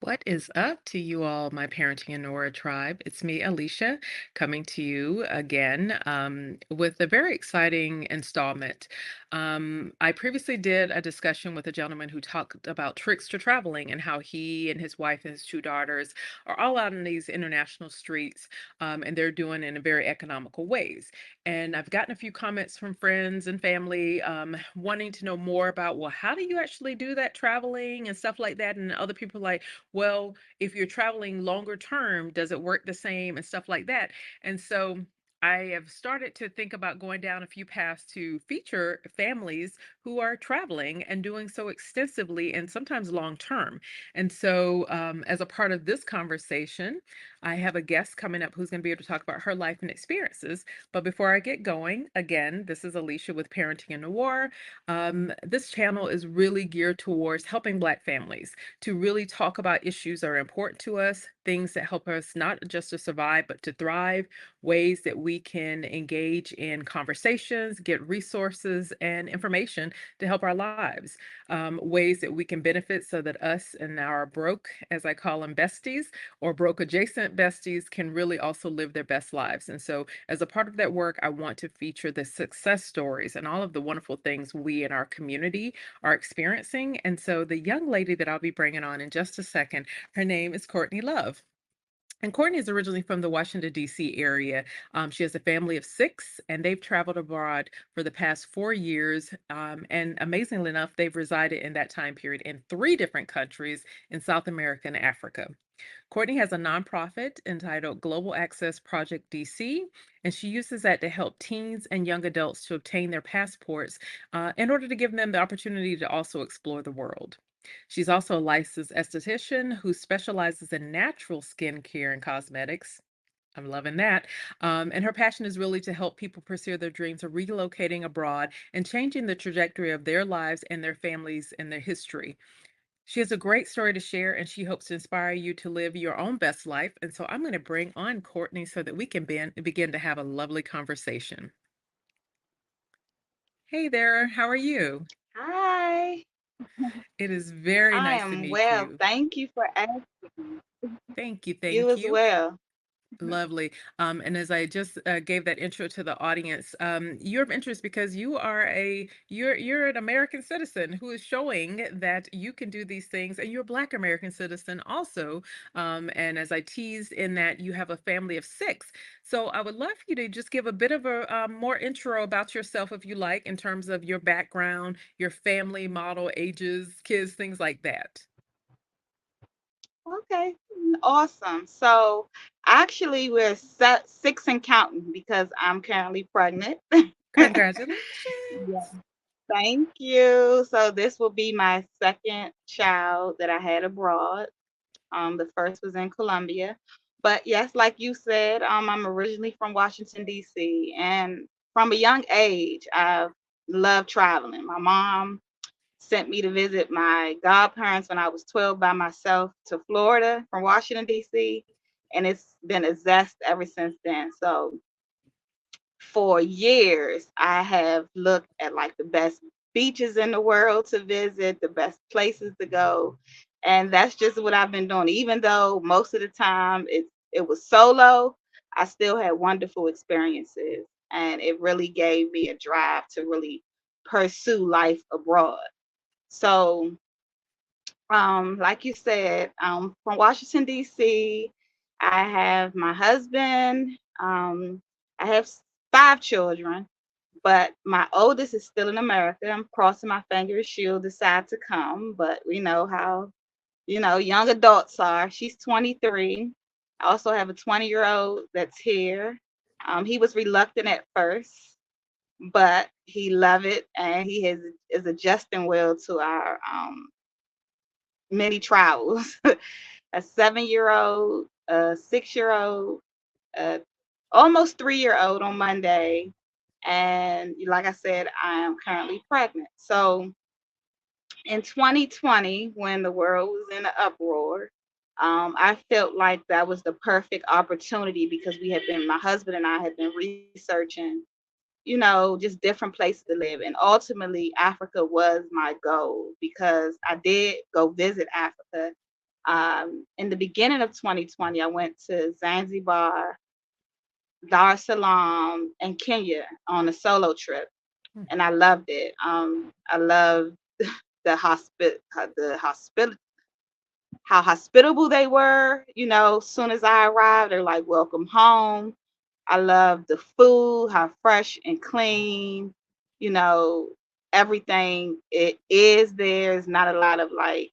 What is up to you all, my Parenting and Nora tribe? It's me, Alicia, coming to you again with a very exciting installment. I previously did a discussion with a gentleman who talked about tricks to traveling and how he and his wife and his two daughters are all out in these international streets, and they're doing it in very economical ways. And I've gotten a few comments from friends and family wanting to know more about, well, how do you actually do that traveling and stuff like that? And other people like, well, if you're traveling longer term, does it work the same and stuff like that? And so I have started to think about going down a few paths to feature families who are traveling and doing so extensively and sometimes long term. And so, as a part of this conversation, I have a guest coming up who's going to be able to talk about her life and experiences. But before I get going, again, this is Alicia with Parenting and Noir. This channel is really geared towards helping Black families to really talk about issues that are important to us, things that help us not just to survive, but to thrive, ways that we can engage in conversations, get resources and information to help our lives, ways that we can benefit so that us and our broke, as I call them, besties or broke adjacent besties can really also live their best lives. And so, as a part of that work, I want to feature the success stories and all of the wonderful things we in our community are experiencing. And so the young lady that I'll be bringing on in just a second, her name is Courtney Love. And Courtney is originally from the Washington, D.C. area. She has a family of six, and they've traveled abroad for the past 4 years. And amazingly enough, they've resided in that time period in three different countries in South America and Africa. Courtney has a nonprofit entitled Global Access Project DC, and she uses that to help teens and young adults to obtain their passports in order to give them the opportunity to also explore the world. She's also a licensed esthetician who specializes in natural skincare and cosmetics. I'm loving that. And her passion is really to help people pursue their dreams of relocating abroad and changing the trajectory of their lives and their families and their history. She has a great story to share, and she hopes to inspire you to live your own best life. And so I'm going to bring on Courtney so that we can begin to have a lovely conversation. Hey there, how are you? Hi, It is very I nice to am meet well. you. Thank you for asking. Thank you, You thank as you. well. Lovely. And as I just gave that intro to the audience, you're of interest because you're an American citizen who is showing that you can do these things, and you're a Black American citizen also. And as I teased in that, you have a family of six. So I would love for you to just give a bit of a more intro about yourself, if you like, in terms of your background, your family model, ages, kids, things like that. Okay, awesome. So actually, we're six and counting because I'm currently pregnant. Yeah. Congratulations. Thank you. So this will be my second child that I had abroad. The first was in Colombia. But yes, like you said, I'm originally from Washington, D.C. And from a young age, I've loved traveling. My mom sent me to visit my godparents when I was 12 by myself to Florida from Washington, D.C. And it's been a zest ever since then. So for years, I have looked at like the best beaches in the world to visit, the best places to go. And that's just what I've been doing. Even though most of the time it was solo, I still had wonderful experiences. And it really gave me a drive to really pursue life abroad. So, like you said, from Washington, D.C., I have my husband. I have five children, but my oldest is still in America. I'm crossing my fingers she'll decide to come, but we know how, young adults are. She's 23. I also have a 20-year-old that's here. He was reluctant at first, but he loved it and is adjusting well to our many travels. A 7-year old, a 6-year old, a almost 3-year old on Monday. And like I said, I am currently pregnant. So in 2020, when the world was in an uproar, I felt like that was the perfect opportunity because my husband and I had been researching, just different places to live. And ultimately, Africa was my goal because I did go visit Africa In the beginning of 2020, I went to Zanzibar, Dar es Salaam, and Kenya on a solo trip, Mm, and I loved it. I loved the hospital, how hospitable they were. As soon as I arrived, they're like, "Welcome home." I love the food, how fresh and clean, you know, everything it is there. It's not a lot of like,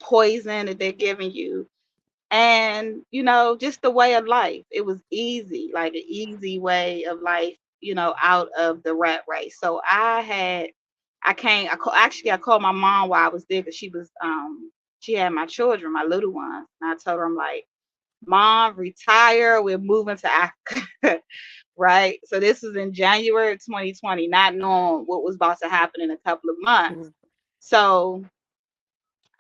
poison that they're giving you. And, just the way of life. It was easy, like an easy way of life, out of the rat race. So actually, I called my mom while I was there because she had my children, my little ones. And I told her, I'm like, Mom, retire. We're moving to Africa. Right. So this was in January of 2020, not knowing what was about to happen in a couple of months. mm, So,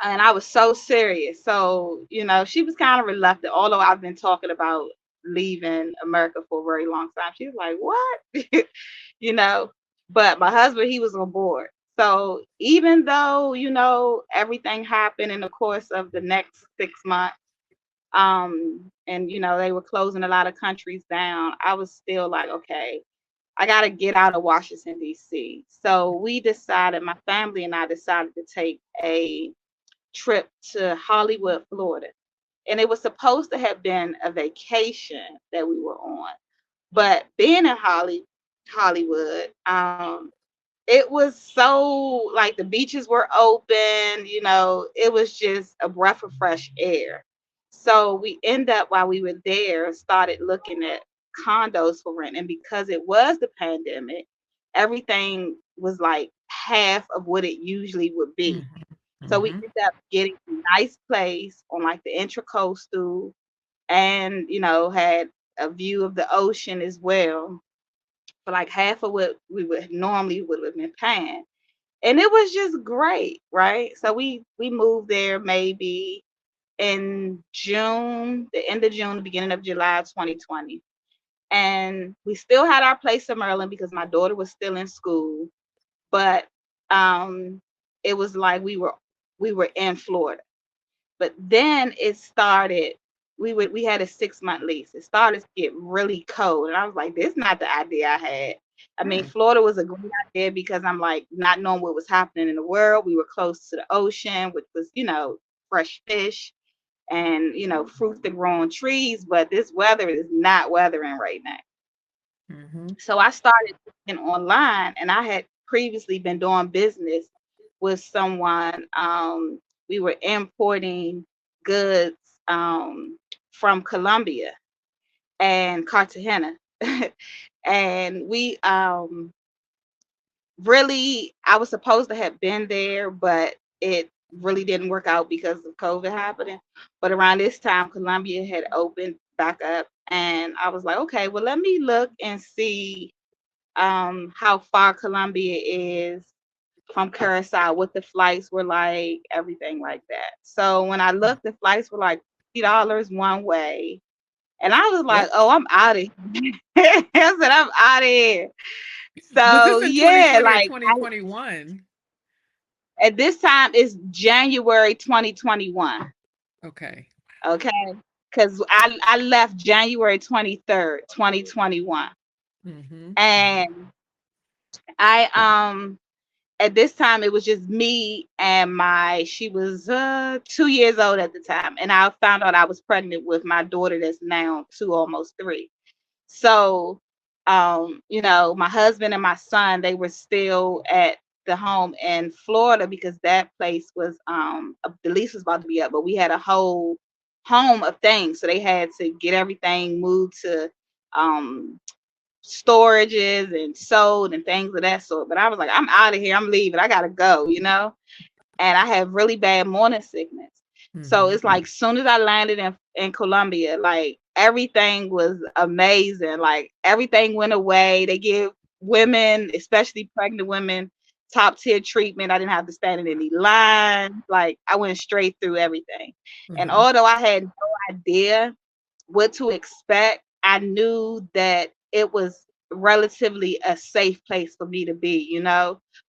and I was so serious. So, she was kind of reluctant, although I've been talking about leaving America for a very long time. She was like, "What?" you know, but my husband, he was on board. So even though, everything happened in the course of the next 6 months, and they were closing a lot of countries down, I was still like, okay, I got to get out of Washington D.C. So my family and I decided to take a trip to Hollywood, Florida. And it was supposed to have been a vacation that we were on, but being in Hollywood, it was so like the beaches were open, it was just a breath of fresh air. So we end up while we were there, started looking at condos for rent. And because it was the pandemic, everything was like half of what it usually would be. mhm, So we mhm, ended up getting a nice place on like the intracoastal and, had a view of the ocean as well for like half of what we would have been paying. And it was just great, right? So we moved there maybe in June, the end of June, the beginning of July 2020. And we still had our place in Maryland because my daughter was still in school, but um it was like we were in Florida. But then it started. We had a 6 month lease. It started to get really cold, and I was like, "This is not the idea I had." I mean, mm, Florida was a great idea because I'm like not knowing what was happening in the world. We were close to the ocean, which was fresh fish and fruits that grow on trees. But this weather is not weathering right now. mhm, So I started looking online, and I had previously been doing business with someone. We were importing goods from Colombia and Cartagena, and we really, I was supposed to have been there, but it really didn't work out because of COVID happening. But around this time, Colombia had opened back up, and I was like, okay, well, let me look and see how far Colombia is from Curacao, what the flights were like, everything like that. So when I mm. looked, the flights were like $50 one way. And I was like, What? oh, I'm out of here. I said, I'm out of here. Was So this in yeah, 2020 or like 2021? at this time it's January 2021. Okay. Okay. Because I left January 23rd, 2021. Mhm, mhm, And I at this time it was just me and she was 2 years old at the time, and I found out I was pregnant with my daughter that's now two, almost three. So my husband and my son, they were still at the home in Florida because that place was the lease was about to be up, but we had a whole home of things, so they had to get everything moved to um storages and sold and things of that sort. But I was like, I'm out of here. I'm leaving. I gotta go. And I have really bad morning sickness. So mhm, it's like soon as I landed in Colombia, like everything was amazing. Like everything went away. They give women, especially pregnant women, top tier treatment. I didn't have to stand in any lines. Like I went straight through everything. And mhm, although I had no idea what to expect, I knew that it was relatively a safe place for me to be,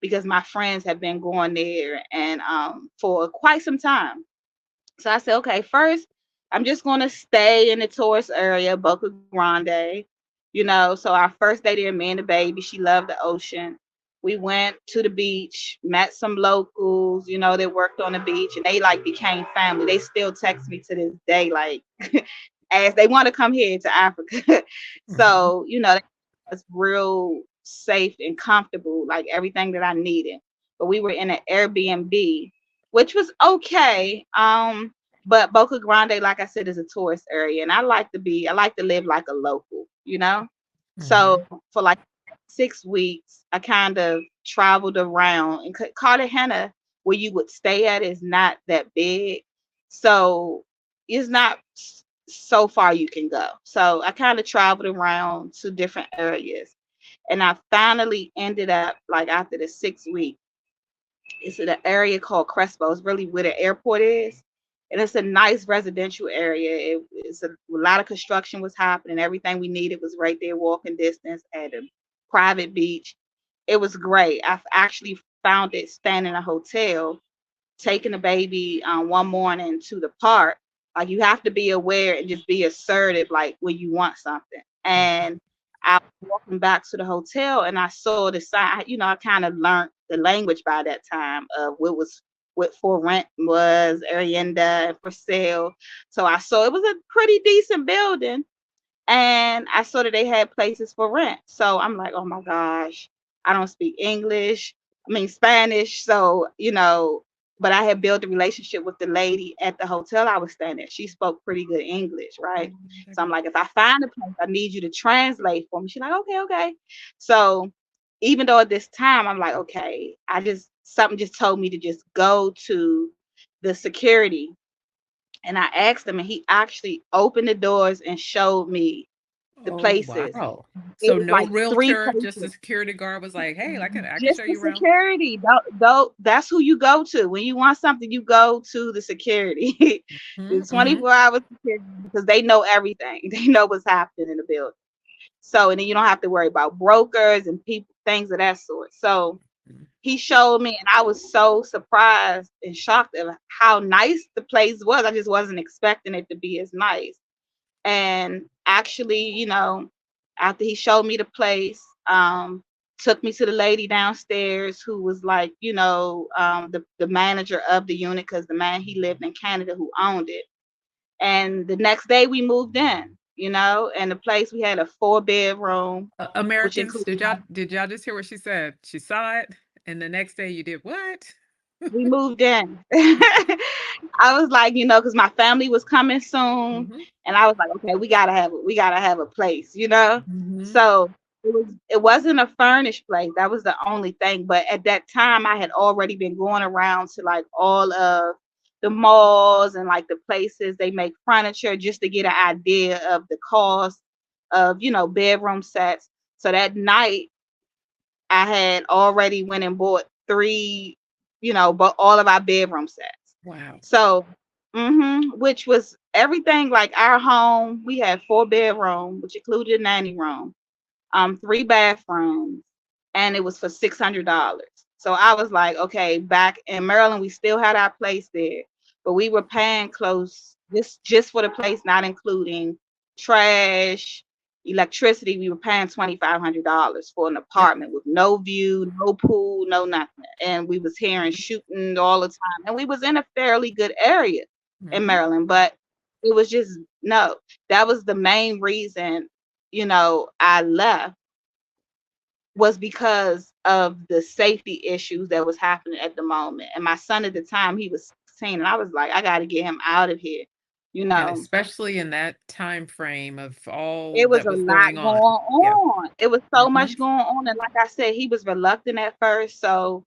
because my friends have been going there and for quite some time. So I said, okay, first, I'm just going to stay in the tourist area, Boca Grande. So our first day there, me and the baby, she loved the ocean. We went to the beach, met some locals, that worked on the beach, and they like became family. They still text me to this day, like, as they want to come here to Africa. Mhm. So, it's real safe and comfortable, like everything that I needed. But we were in an Airbnb, which was okay. But Boca Grande, like I said, is a tourist area, and I like to live like a local. So Mhm. for like 6 weeks, I kind of traveled around, and Cartagena, where you would stay at, is not that big, so it's not so far you can go. So I kind of traveled around to different areas, and I finally ended up, like, after the 6 weeks, it's in an area called Crespo. It's really where the airport is. And it's a nice residential area. A lot of construction was happening. Everything we needed was right there, walking distance at a private beach. It was great. I've actually found it staying in a hotel, taking a baby one morning to the park. Like, you have to be aware and just be assertive, like when you want something. Mhm. And I was walking back to the hotel and I saw the sign. I kind of learned the language by that time of what for rent was, Arienda, and for sale. So I saw it was a pretty decent building, and I saw that they had places for rent. So I'm like, oh my gosh, I don't speak English. I mean Spanish. So, but I had built a relationship with the lady at the hotel I was staying at. She spoke pretty good English, right? So I'm like, if I find a place, I need you to translate for me. She's like, okay, okay. So even though at this time I'm like, okay, something just told me to just go to the security, and I asked him, and he actually opened the doors and showed me the Oh, places. wow. It So was no like three realtor, just the places. security guard was like, "Hey, I can Just show the you around." security. That's who you go to. When you want something, you go to the security. Mhm. The Mhm. 24-hour security, because they know everything. They know what's happening in the building. So, and then you don't have to worry about brokers and people, things of that sort. So he showed me, and I was so surprised and shocked at how nice the place was. I just wasn't expecting it to be as nice. And actually, after he showed me the place, took me to the lady downstairs who was like, the manager of the unit, because the man, he lived in Canada, who owned it. And the next day we moved in, and the place, we had a 4 bedroom, which Americans, included, did y'all just hear what she said? She saw it, and the next day you did what? we moved in. I was like, because my family was coming soon, Mhm. and I was like, okay, we gotta have a place. Mhm. So it wasn't a furnished place. That was the only thing. But at that time, I had already been going around to like all of the malls and like the places they make furniture, just to get an idea of the cost of bedroom sets. So that night, I had already went and bought three, but all of our bedroom sets. Wow. So, which was everything like our home. We had 4 bedroom, which included a nanny room, 3 bathrooms, and it was for $600. So I was like, okay, back in Maryland, we still had our place there, but we were paying close, just for the place, not including trash, electricity. We were paying $2,500 for an Yep. apartment with no view, no pool, no nothing. And we was hearing Mhm. shooting all the time, and we was in a fairly good area in Mhm. Maryland, but it was just no. That was the main reason, I left, was because of the safety issues that was happening at the moment. And my son at the time, he was 16, and I was like, I got to get him out of here. You And know, especially in that time frame of all it was that a was lot going going on. Yeah. on. It was so much Mhm. going on, and like I said, he was reluctant at first. So,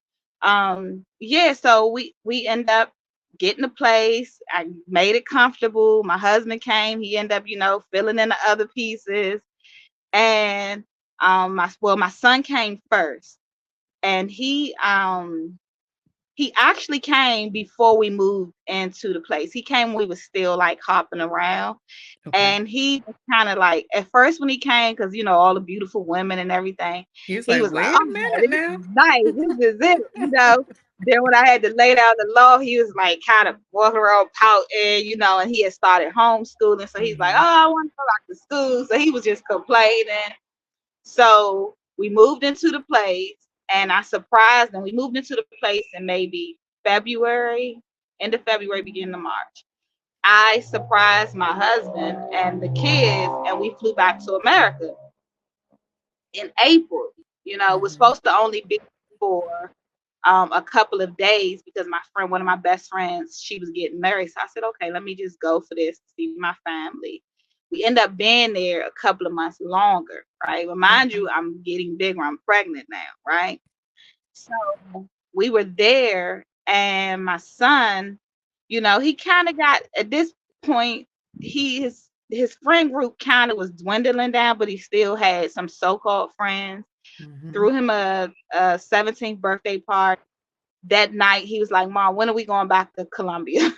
yeah. So we end up getting a place. I made it comfortable. My husband came. He ended up, filling in the other pieces, and my son came first, and He actually came before we moved into the place. He came when we was still like hopping around. Okay. And he was kind of like, at first when he came, because all the beautiful women and everything, He was he like, was like, wait a "Oh, minute this now. is nice. This is it." Then when I had to lay down the law, he was like kind of walking around pouting, and he had started homeschooling. So he's like, Hmm. "Oh, I want to go back to school." So he was just complaining. So we moved into the place, and I surprised them. We moved into the place in maybe February, end of February, beginning of March. I surprised my husband and the kids, and we flew back to America in April. It was Hmm. supposed to only be for a couple of days because my friend, one of my best friends, she was getting married. So I said, okay, let me just go for this to see my family. We end up being there a couple of months longer, right? But mind Okay. you, I'm getting bigger. I'm pregnant now, right? So we were there, and my son, he kind of got at this point, his friend group kind of was dwindling down, but he still had some so-called friends. Hmm. Threw him a 17th birthday party. That night, he was like, "Mom, when are we going back to Colombia?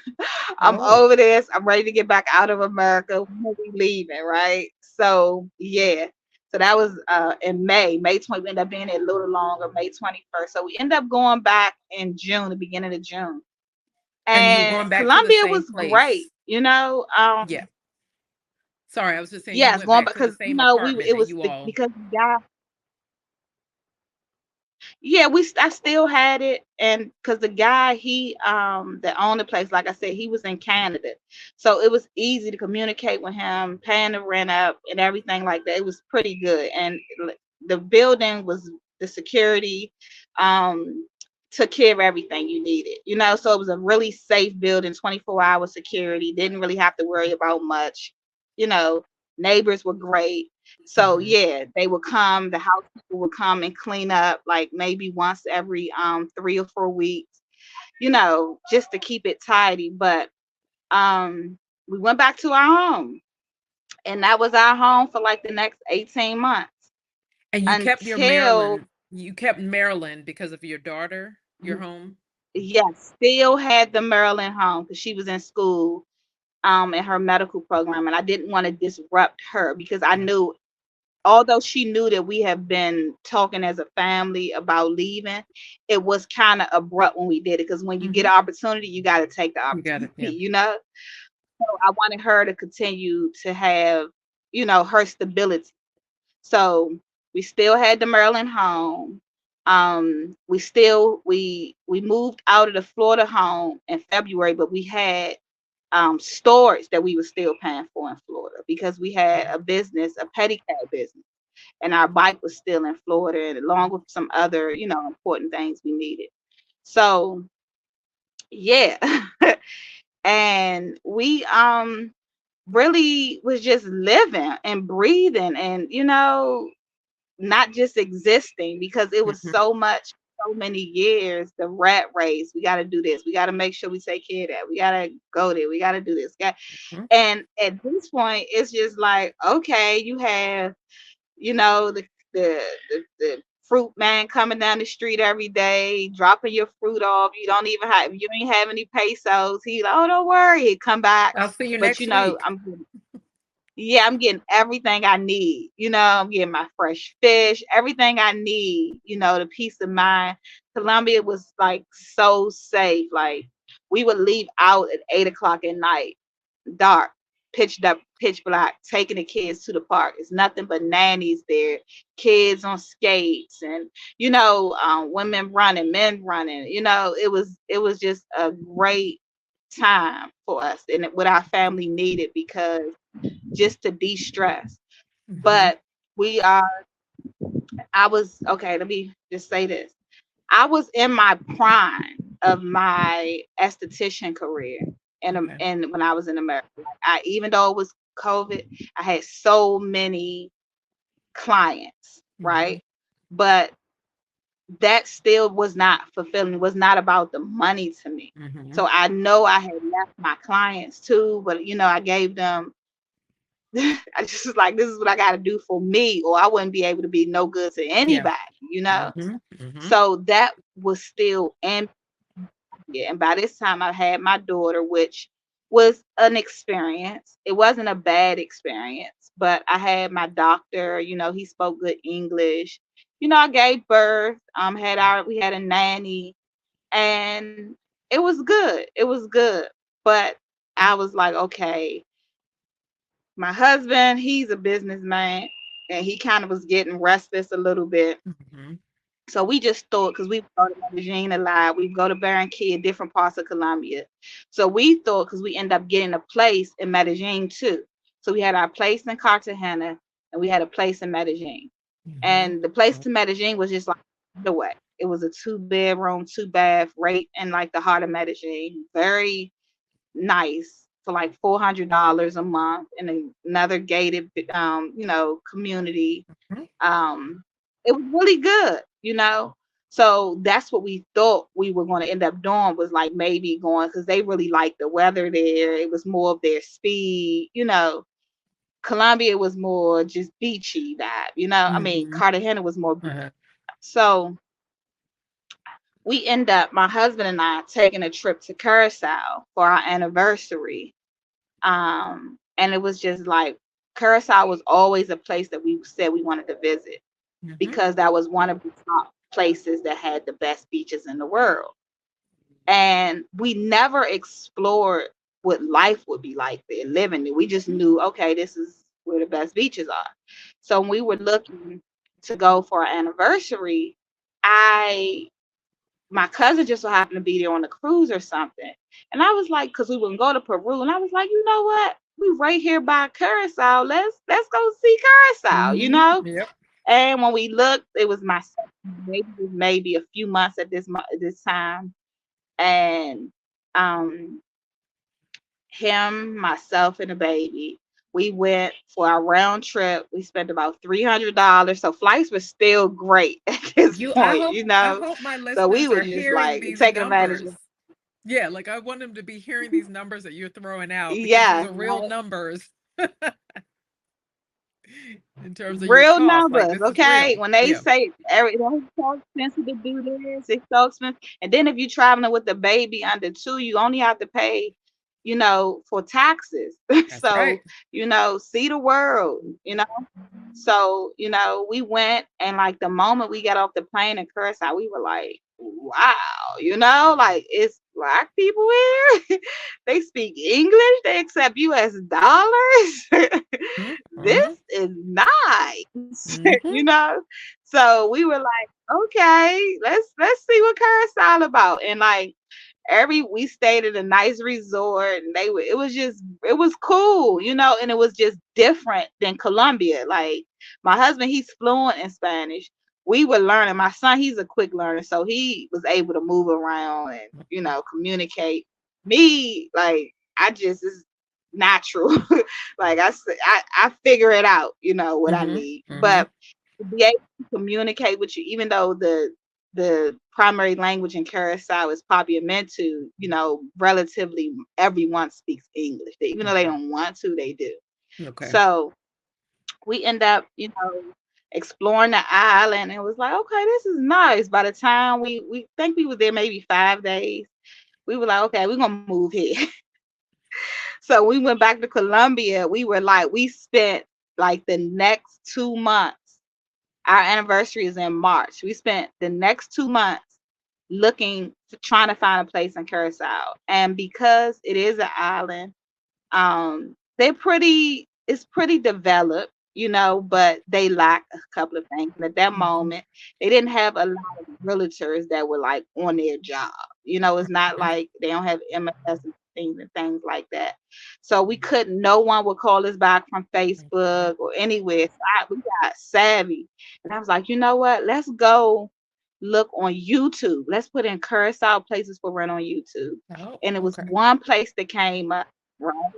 I'm Oh. over this. I'm ready to get back out of America. When are we leaving?" Right? So yeah. So that was in May. May 20th. We ended up being there a little longer, May 21st. So we ended up going back in June, the beginning of June. And you were And going back to the Colombia same was great, place. you know. Yeah. Sorry, I was just saying you Yes, went going back back to the because same we apartment it that was you all. because the guy. Yeah, I still had it, and because the guy that owned the place, like I said, he was in Canada, so it was easy to communicate with him, paying the rent up and everything like that. It was pretty good, and the building was the security, um, took care of everything you needed, So it was a really safe building, 24-hour security. Didn't really have to worry about much, you know. Neighbors were great. So Hmm. yeah, they would come, the house people would come and clean up like maybe once every 3 or 4 weeks, just to keep it tidy. But we went back to our home, and that was our home for like the next 18 months And you kept your until Maryland. You kept Maryland because of your daughter, your home. yes, still had the Maryland home because she was in school in her medical program, and I didn't want to disrupt her because I Yeah. knew, although she knew that we have been talking as a family about leaving, it was kind of abrupt when we did it because when you get Hmm. an opportunity, you got to take the You got it. opportunity, Yeah. So I wanted her to continue to have, her stability. So we still had the Maryland home. We moved out of the Florida home in February, but we had storage that we were still paying for in Florida because we had a business, a pedicab business, and our bike was still in Florida, and along with some other, important things we needed. So yeah, and we really was just living and breathing, and not just existing because it was Hmm. so much, so many years, the rat race. We got to do this. We got to make sure we take care of that. We got to go there. We got to do this. Hmm. And at this point, it's just like, okay, you have, the fruit man coming down the street every day, dropping your fruit off. You ain't have any pesos. He like, oh, don't worry, he come back. I'll see you But next week. I'm getting everything I need. I'm getting my fresh fish, everything I need, the peace of mind. Colombia was like so safe. Like we would leave out at 8 o'clock at night, dark, pitch black, taking the kids to the park. It's nothing but nannies there, kids on skates, and women running, men running. It was just a great time for us and what our family needed because just to de-stress. Hmm. But we are I was okay, let me just say this. I was in my prime of my esthetician career Okay. and when I was in America. Like, even though it was COVID, I had so many clients, Hmm. right? But that still was not fulfilling, was not about the money to me. Hmm. So I know I had left my clients too, but I gave them I just was like, this is what I got to do for me, or I wouldn't be able to be no good to Yeah. anybody, Hmm. Hmm. So that was still in. Colombia. And by this time, I had my daughter, which was an experience. It wasn't a bad experience, but I had my doctor. He spoke good English. I gave birth. We had a nanny, and it was good. It was good, but I was like, okay, my husband, he's a businessman, and he kind of was getting restless a little bit. Mhm. So we just thought, because we would go to Medellin a lot, we go to Barranquilla, different parts of Colombia. So we thought, because we end up getting a place in Medellin too. So we had our place in Cartagena, and we had a place in Medellin. Mhm. And the place Mhm. to Medellin was just like the way. It was a 2 bedroom, 2 bath, right in like the heart of Medellin. Very nice for like $400 a month in another gated, community. Mhm. um, it was really good. So that's what we thought we were going to end up doing, was like maybe going, because they really liked the weather there. It was more of their speed. Colombia was more just beachy vibe. I mean, Mhm. Cartagena was more beach. Uh-huh. So we end up, my husband and I, taking a trip to Curacao for our anniversary. And it was just like, Curacao was always a place that we said we wanted to visit, Mhm. because that was one of the top places that had the best beaches in the world. And we never explored what life would be like there living there. We just knew, okay, this is where the best beaches are. So when we were looking to go for our anniversary, I my cousin just so happened to be there on a cruise or something. And I was like, because we wouldn't go to Peru, and I was like, you know what? We right here by Curacao. Let's go see Mhm. Curacao. Yep. And when we looked, it was my second baby, was maybe a few months at this time. And um him, myself, and the baby, we went for our round trip. We spent about $300. So flights were still great at this You I point, hope you I know. hope my So we listeners were are just hearing like these taking advantage numbers. of. Yeah, like I want them to be hearing these numbers that you're throwing out because these Yes, are real numbers in terms of your real cost. Like numbers, this is okay? real. When they Yeah. say it's so expensive to do this, it's so expensive. And then if you're traveling with the baby under two, you only have to pay, for taxes. That's right. So, see the world. So, we went, and like the moment we got off the plane in Curacao, we were like, wow, like it's black people here. They speak English, they accept US dollars. Mhm. This Mhm. is nice. Mhm. So we were like, okay, let's see what Curacao about. And like we stayed at a nice resort, and it was cool. And it was just different than Colombia. Like my husband, he's fluent in Spanish. We were learning. My son, he's a quick learner, so he was able to move around and communicate. Me, like I just is natural. Like I figure it out, what I Mhm. need. Mhm. But to be able to communicate with you, even though the primary language in Curacao is Papiamentu, relatively everyone speaks English. Even though they Okay. don't want to, they do. Okay. So we end up, exploring the island, and it was like, okay, this is nice. By the time we think we was there maybe 5 days, we were like, okay, we're gonna move here. So we went back to Colombia. We spent like the next 2 months. Our anniversary is in March. We spent the next 2 months trying to find a place in Curacao. And because it is an island, it's pretty developed, but they lack a couple of things. And at that Mhm. moment, they didn't have a lot of realtors that were like on their job. It's not Mhm. like they don't have MLS and things like that. So no one would call us back from Mhm. Facebook or anywhere. So we got savvy. And I was like, you know what? Let's go look on YouTube. Let's put in Curacao places for rent on YouTube. Oh, And it was okay. one place that came up, right?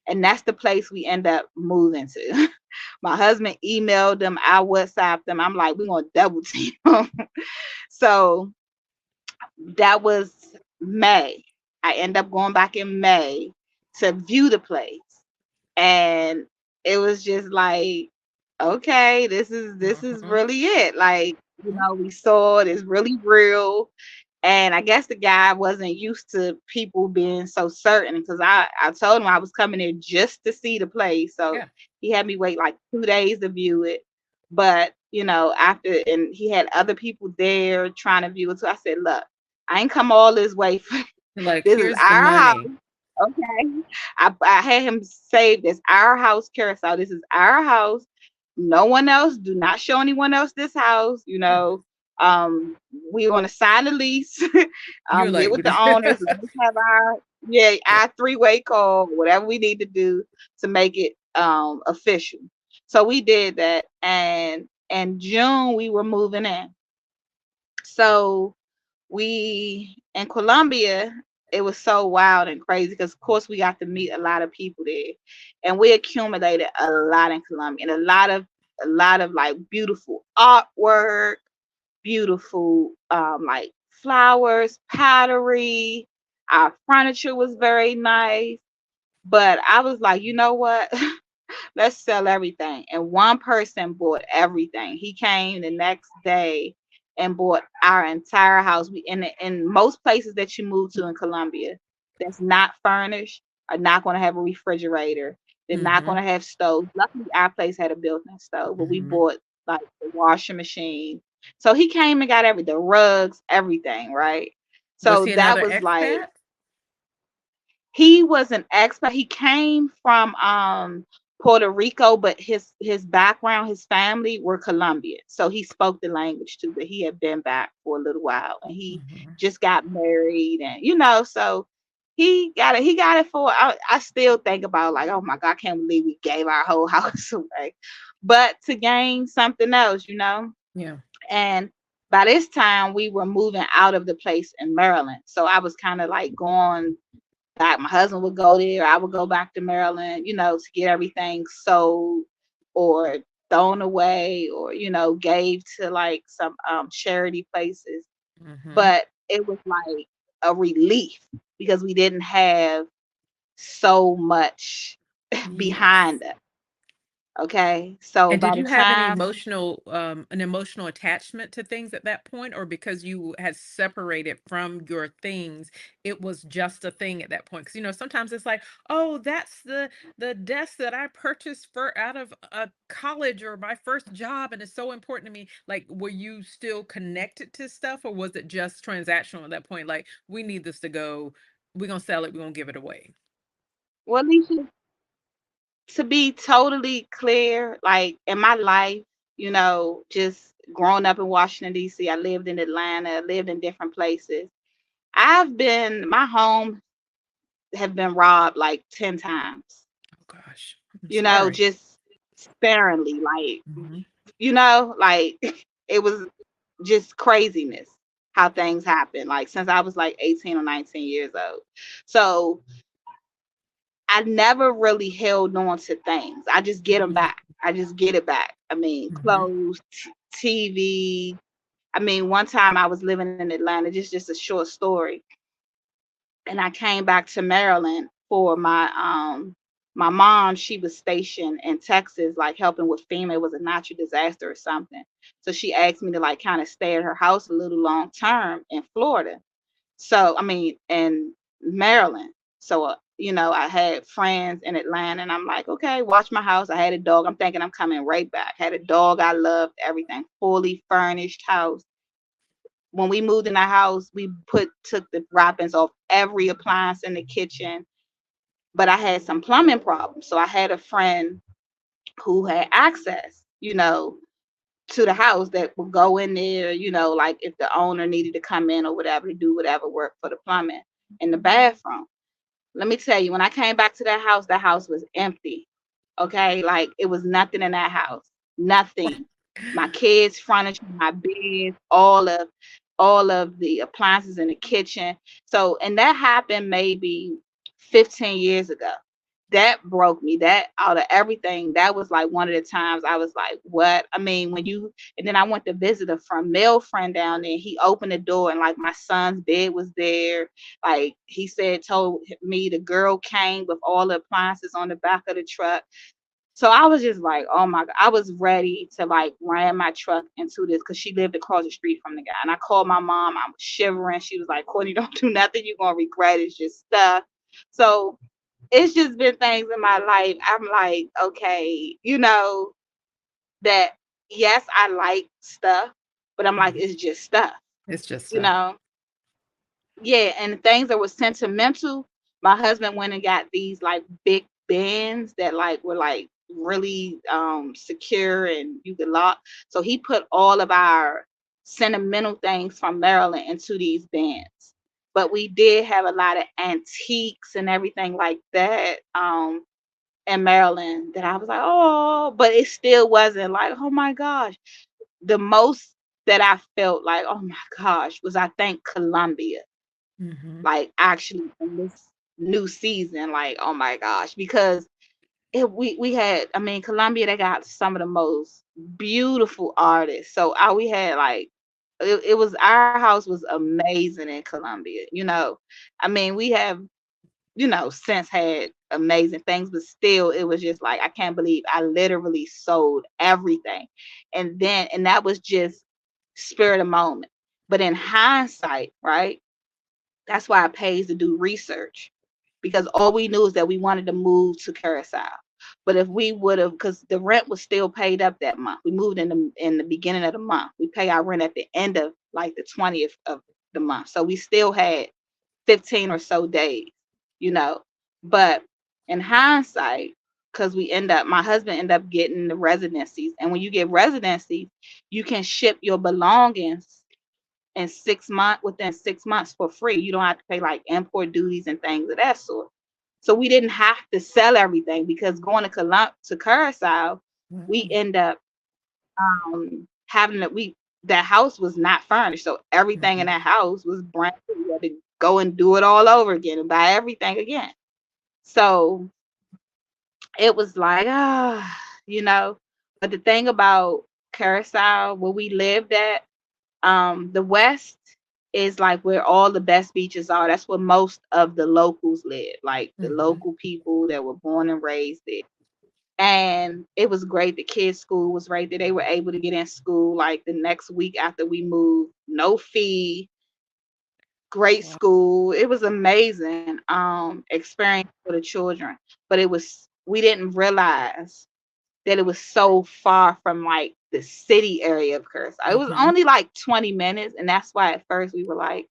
And that's the place we end up moving to. My husband emailed them, I WhatsApped them. I'm like, we're gonna double team them. So that was May. I end up going back in May to view the place. And it was just like, okay, this is Mhm. really it. Like, we saw it, it's really real. And I guess the guy wasn't used to people being so certain because I told him I was coming there just to see the place. So Yeah. he had me wait like 2 days to view it. But, after, and he had other people there trying to view it. So I said, look, I ain't come all this way. Like, This is here's the our house. money. Okay. I had him save this our house carousel. This is our house. No one else. Do not show anyone else this house. Yeah. Um, we want to sign the lease. You're Get like, with the owners. Let's have yeah. our three-way call, whatever we need to do to make it official. So we did that, and in June we were moving in. So we in Colombia, it was so wild and crazy because of course we got to meet a lot of people there, and we accumulated a lot in Colombia and a lot of like beautiful artwork, beautiful like flowers, pottery. Our furniture was very nice, but I was like, you know what? Let's sell everything. And one person bought everything. He came the next day and bought our entire house. We in most places that you move to in Colombia that's not furnished are not going to have a refrigerator. They're not Mm-hmm. going to have stoves. Luckily, our place had a built-in stove, but we Mm-hmm. bought like the washing machine. So he came and got the rugs, everything, right? Was So he that another was like expat? he was an expat. He came from Puerto Rico, but his background, his family were Colombian. So he spoke the language too, but he had been back for a little while and he Mm-hmm. just got married and so he got it for I still think about like, oh my God, I can't believe we gave our whole house away. But to gain something else. Yeah. And by this time we were moving out of the place in Maryland. So I was kind of like going back. My husband would go there. I would go back to Maryland, to get everything sold or thrown away or, gave to like some charity places. Mm-hmm. But it was like a relief because we didn't have so much Yes. behind us. Okay. So And by did the you have any time, emotional, an emotional attachment to things at that point, or because you had separated from your things, it was just a thing at that point? Because sometimes it's like, oh, that's the desk that I purchased for out of a college or my first job, and it's so important to me. Like, were you still connected to stuff, or was it just transactional at that point? Like, we need this to go, we're gonna sell it, we're gonna give it away. well, Alicia, to be totally clear, like in my life, just growing up in Washington, D.C., I lived in Atlanta, lived in different places. My home have been robbed like 10 times, Oh gosh, I'm sorry. just sparingly, like, Hmm. like it was just craziness how things happen, like since I was like 18 or 19 years old. So I never really held on to things. I just get them back. I just get it back. I mean, Hmm. clothes, TV. I mean, one time I was living in Atlanta, just a short story, and I came back to Maryland for my mom. She was stationed in Texas, like helping with FEMA. It was a natural disaster or something. So she asked me to like kind of stay at her house a little long term in Florida. So I mean, in Maryland. So I had friends in Atlanta, and I'm like, okay, watch my house. I had a dog. I'm thinking I'm coming right back. Had a dog I loved, everything, fully furnished house. When we moved in the house, we took the wrappings off every appliance in the kitchen. But I had some plumbing problems. So I had a friend who had access, to the house that would go in there, like if the owner needed to come in or whatever to do whatever work for the plumbing in the bathroom. Let me tell you, when I came back to that house was empty. Okay. Like it was nothing in that house. Nothing. My kids' furniture, my bed, all of the appliances in the kitchen. So, and that happened maybe 15 years ago. That broke me. That out of everything, that was like one of the times I was like, what? I mean, and then I went to visit a male friend down there. He opened the door and like my son's bed was there. Like he told me the girl came with all the appliances on the back of the truck. So I was just like, oh my God, I was ready to like ram my truck into this because she lived across the street from the guy. And I called my mom. I was shivering. She was like, Courtney, don't do nothing. You're going to regret it. It's just stuff. So it's just been things in my life. I'm like, okay, that yes, I like stuff, but I'm like, Mhm. it's just stuff, It's just you stuff. know? Yeah, and things that were sentimental, my husband went and got these like big bins that like were like really secure and you could lock. So he put all of our sentimental things from Maryland into these bins. But we did have a lot of antiques and everything like that in Maryland that I was like, oh, but it still wasn't like, oh my gosh. The most that I felt like, oh my gosh, was I think Columbia, Mhm. like actually in this new season, like oh my gosh, because we had, I mean, Columbia, they got some of the most beautiful artists. So we had like it was our house was amazing in Columbia. I mean, we have since had amazing things, but still, it was just like, I can't believe I literally sold everything. And that was just spirit of moment. But in hindsight, right, that's why it pays to do research because all we knew is that we wanted to move to Curacao. But if we would have, because the rent was still paid up that month, we moved in the beginning of the month. We pay our rent at the end of like the 20th of the month, so we still had 15 or so days, you know. But in hindsight, because my husband ended up getting the residencies, and when you get residencies, you can ship your belongings in 6 months within 6 months for free. You don't have to pay like import duties and things of that sort. So we didn't have to sell everything because going to Curacao, we Wow. end up having that house was not furnished. So everything in Mhm. that house was brand new. We had to go and do it all over again and buy everything again. So it was like, you know. But the thing about Curacao, where we lived at, the West is like where all the best beaches are. That's where most of the locals live, like the Mhm. local people that were born and raised there. And it was great. The kids' school was right there. They were able to get in school like the next week after we moved. No fee, great Wow. school. It was amazing experience for the children. But we didn't realize that it was so far from like the city area of Curacao. It was Mhm. only like 20 minutes, and that's why at first we were like,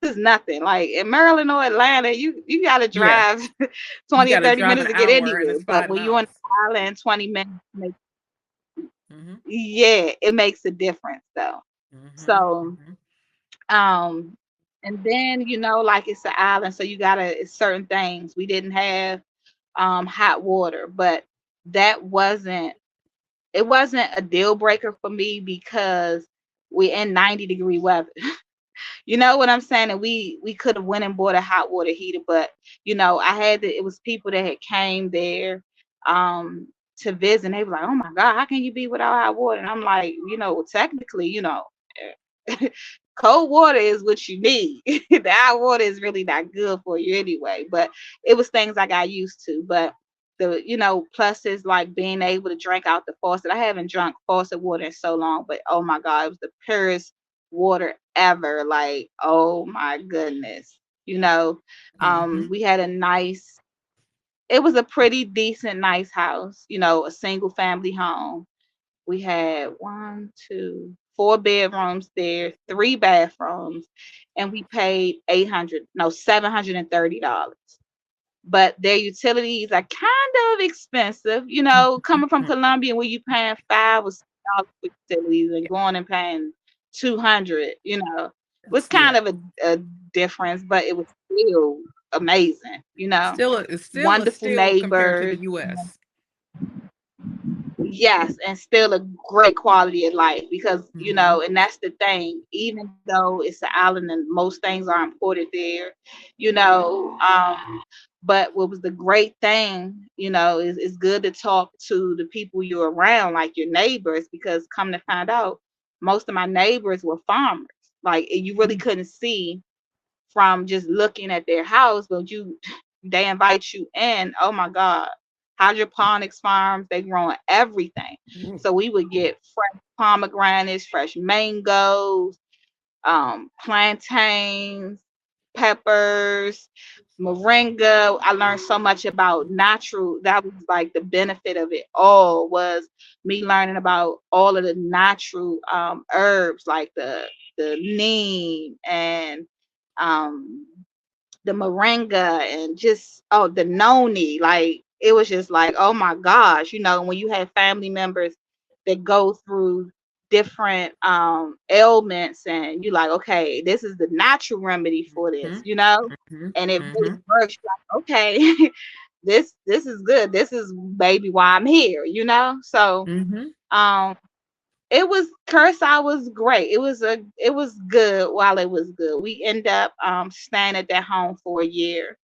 "This is nothing." Like in Maryland or Atlanta, you got to Yeah. drive You 20 or gotta 30 drive an minutes to get hour and anywhere. it's But 5 when you're on miles. the island, 20 minutes Mhm. yeah, it makes a difference though. Mhm. So, Mhm. um, and then like it's an island, so you gotta it's certain things. We didn't have hot water, but that wasn't it wasn't a deal breaker for me because we're in 90-degree weather. You know what I'm saying? And we could have went and bought a hot water heater, but it was people that had came there um to visit, and they were like, oh my God, how can you be without hot water? And I'm like, technically, cold water is what you need. The hot water is really not good for you anyway. But it was things I got used to. But the pluses like being able to drink out the faucet. I haven't drunk faucet water in so long, but oh my God, it was the purest water ever. Like, oh my goodness. Mhm. We had it was a pretty decent, nice house, a single family home. We had one, two, four bedrooms there, three bathrooms, and we paid 800, no, $730. But their utilities are kind of expensive, coming from Mhm. Colombia where you paying $5 or $6 for utilities and going and paying 200, was It's kind yeah. of a difference, but it was still amazing, It's still a wonderful steal compared to the neighbors. US. Yes, and still a great quality of life because Mhm. and that's the thing. Even though it's an island and most things are imported there, you know, um, but what was the great thing, is it's good to talk to the people you're around, like your neighbors, because come to find out, most of my neighbors were farmers. Like you really Mm. couldn't see from just looking at their house, but they invite you in. Oh my God, hydroponics farms. They growing everything. Mm. So we would get fresh pomegranates, fresh mangoes, plantains, peppers, moringa. I learned so much about natural. That was like the benefit of it all, was me learning about all of the natural herbs, like the neem and um, the moringa, and just, oh, the noni. Like, it was just like, oh my gosh, when you have family members that go through different ailments, and you like, okay, this is the natural remedy for this, Mhm. Mhm. and it really Mhm. works. You're like, okay, this is good. This is maybe why I'm here. So Mhm. um it was, Curacao was great. It was good while it was good. We end up staying at that home for a year,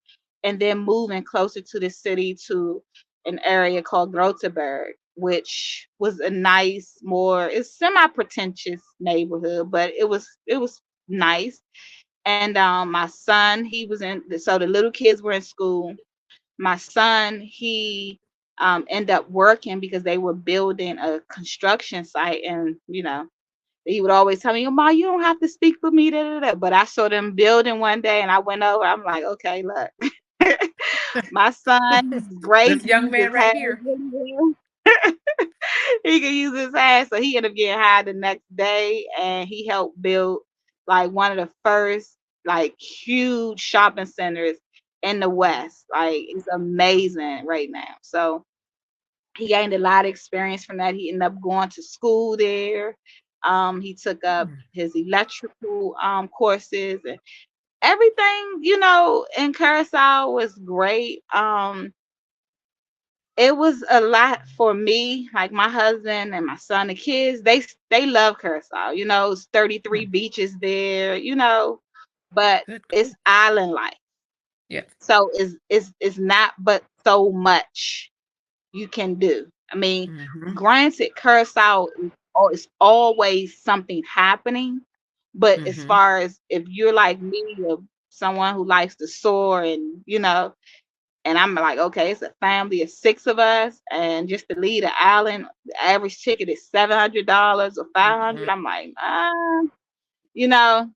and then moving closer to the city, to an area called Groteberg, which was a nice, more, it's semi pretentious neighborhood, but it was nice. And my son, he was in, so the little kids were in school. My son, he ended up working because they were building a construction site, and he would always tell me, "Oh, Ma, you don't have to speak for me." Da, da, da. But I saw them building one day, and I went over. I'm like, okay, look, my son is great. This He young uses man his right hands here. really well. He can use his hands. So he ended up getting hired the next day, and he helped build like one of the first like huge shopping centers in the West. Like, it's amazing right now. So he gained a lot of experience from that. He ended up going to school there. He took up Mm. his electrical courses, and everything, in Curacao was great. It was a lot for me, like my husband and my son, the kids, they love Curacao. It's 33 Mm. beaches there, but Good, it's good. island life. Yes. So it's not but so much you can do. I mean, Mhm. granted, Curacao is always something happening, but as Mhm. far as if you're like me, or someone who likes to soar, and and I'm like, okay, it's a family of six of us, and just to leave the island, the average ticket is $700 or 500. Mm-mm. I'm like, you know,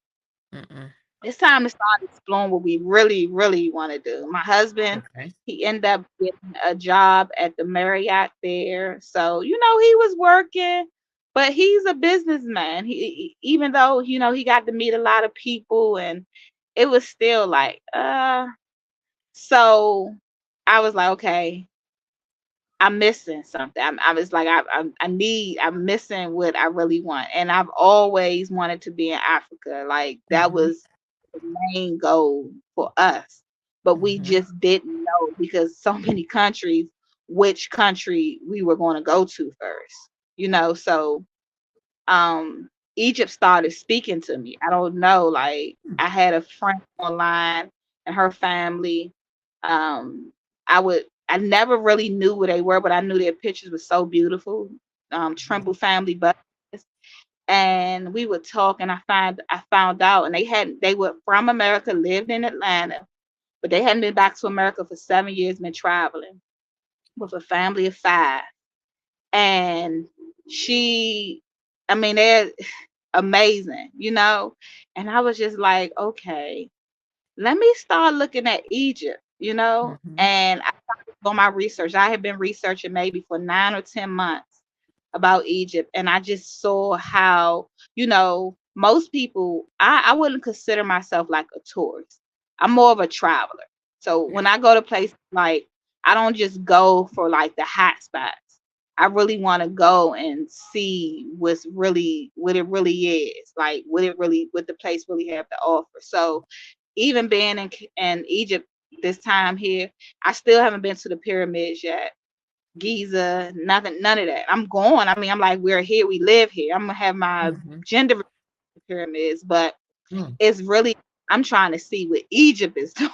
Mm-mm. it's time to start exploring what we really, really want to do. My husband, Okay. he ended up getting a job at the Marriott there. So, he was working, but he's a businessman. Even though, he got to meet a lot of people, and it was still like, so I was like, okay, I'm missing something. I was like, I'm missing what I really want. And I've always wanted to be in Africa. Like, that Mhm. was the main goal for us. But we Mhm. just didn't know, because so many countries, which country we were going to go to first. So um Egypt started speaking to me. I don't know, like, Mm. I had a friend online, and her family, um I never really knew where they were, but I knew their pictures were so beautiful. Mhm. Trimble family buses. And we would talk, and I found out, and they were from America, lived in Atlanta, but they hadn't been back to America for 7 years, been traveling with a family of five. And she, I mean, they're amazing. And I was just like, okay, let me start looking at Egypt. Mhm. And I started doing my research. I had been researching maybe for 9 or 10 months about Egypt, and I just saw how, most people, I wouldn't consider myself like a tourist. I'm more of a traveler. So when Yes. I go to places, like, I don't just go for like the hot spots. I really want to go and see what it really is, like what the place really have to offer. So even being in Egypt this time here, I still haven't been to the pyramids yet. Giza, nothing, none of that. I'm going. I mean, I'm like, we're here, we live here. I'm gonna have my Mhm. gender pyramids, but Mm. it's really, I'm trying to see what Egypt is doing,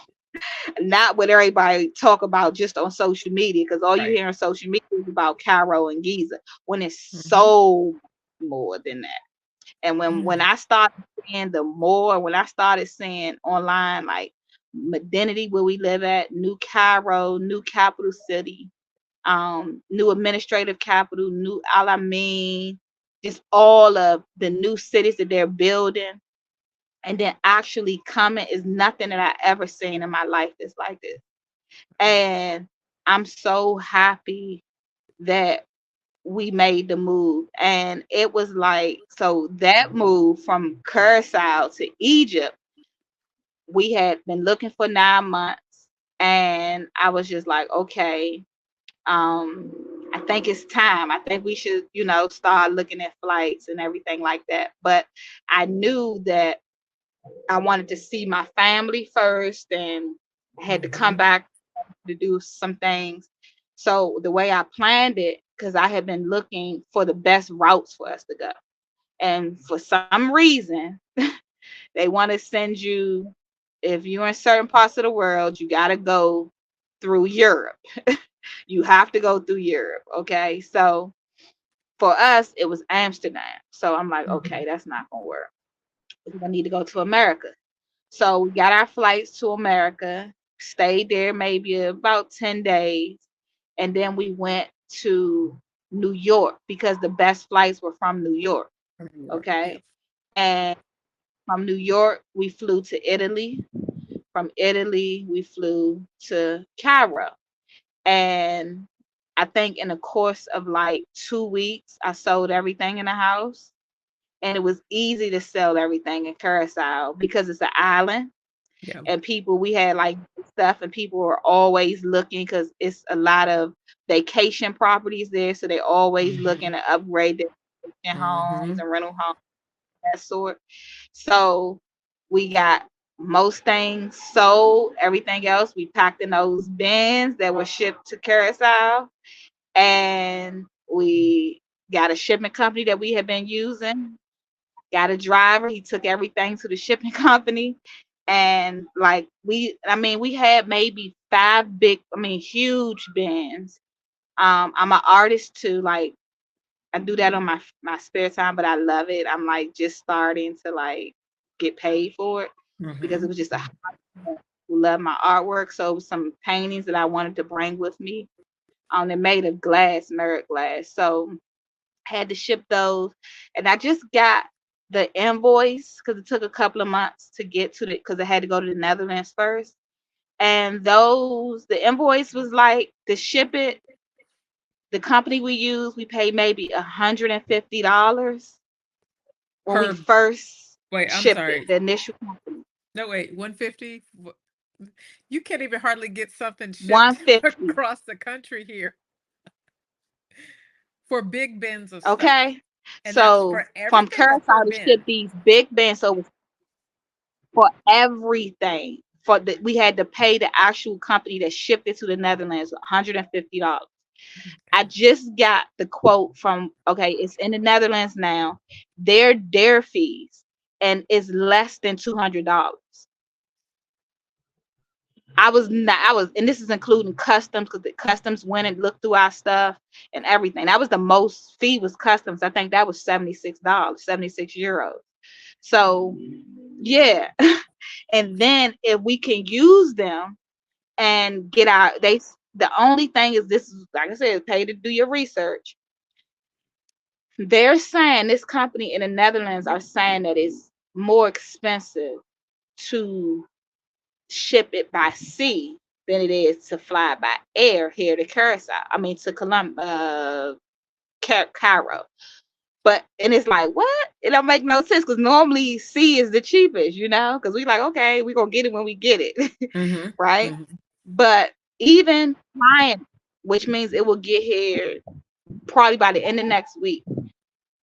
not what everybody talk about just on social media, because all you Right. hear on social media is about Cairo and Giza, when it's Mhm. so more than that. And when Mm. I started seeing when I started seeing online, like Medininity, where we live at, New Cairo, New Capital City, new administrative capital, new Alamein, just all of the new cities that they're building. And then actually coming is nothing that I ever seen in my life that's like this. And I'm so happy that we made the move. And it was like, so that move from Curacao to Egypt, we had been looking for 9 months. And I was just like, okay, I think it's time. I think we should, start looking at flights and everything like that. But I knew that I wanted to see my family first, and I had to come Mhm. back to do some things. So the way I planned it, because I had been looking for the best routes for us to go. And for some reason, they want to send you, if you're in certain parts of the world, you got to go through Europe. You have to go through Europe. Okay. So for us, it was Amsterdam. So I'm like, okay, Mhm. that's not going to work. I need to go to America. So we got our flights to America, stayed there maybe about 10 days, and then we went to New York because the best flights were from New York. From New York. Okay. Yep. And from New York, we flew to Italy. From Italy, we flew to Cairo. And I think in the course of like 2 weeks, I sold everything in the house. And it was easy to sell everything in Curacao because it's an island, Yeah. and people, we had like stuff, and people were always looking because it's a lot of vacation properties there. So they're always looking Mhm. to upgrade their homes Mhm. and rental homes, that sort. So we got most things sold. Everything else we packed in those bins that were shipped to Curacao, and we got a shipping company that we had been using. Got a driver. He took everything to the shipping company. And like we had maybe five big, huge bins. I'm an artist too. Like I do that on my spare time, but I love it. I'm like just starting to like get paid for it because it Mhm. was just a who love my artwork. So it was some paintings that I wanted to bring with me. They're made of glass, merit glass. So had to ship those, and I just got the invoice because it took a couple of months to get to it because I had to go to the Netherlands first. And the invoice was like to ship it. The company we use, we paid maybe $150 when we Per first wait, I'm shipped it. sorry. The initial No, wait, 150? You can't even hardly get something shipped 150. across the country here for big bins of stuff. Okay, And that's so for from everything or per Curacao to ship bin? these big bands, so for everything. We had to pay the actual company that shipped it to the Netherlands $150. I Okay. just got the quote from, okay, it's in the Netherlands now. Their fees, and it's less than $200. And this is including customs because the customs went and looked through our stuff and everything. That was the most fee was customs. I think that was $76, 76 euros. So yeah. And then if we can use them and get our the only thing is, this is like I said, pay to do your research. They're saying, this company in the Netherlands are saying that it's more expensive to ship it by sea than it is to fly by air here to Curacao. I mean to Cairo. But and it's like, what? It don't make no sense because normally sea is the cheapest, because we like, okay, we're gonna get it when we get it. Mhm. Right? Mhm. But even flying, which means it will get here probably by the end of next week,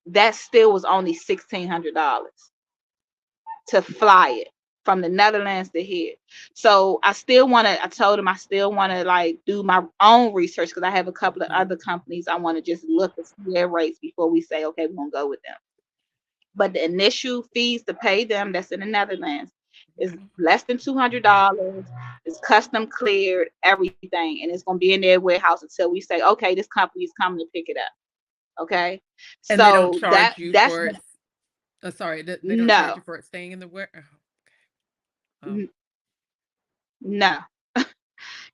that still was only $1,600 to fly it from the Netherlands to here. So I told him I still want to like do my own research because I have a couple of Mhm. other companies I want to just look at their rates before we say, okay, we're gonna go with them. But the initial fees to pay them, that's in the Netherlands, is Okay. less than $200. It's custom cleared, everything, and it's gonna be in their warehouse until we say, okay, this company is coming to pick it up. Okay, And they don't so charge you that's for it. Sorry, they don't charge no, you for it staying in the where? Oh, n- no.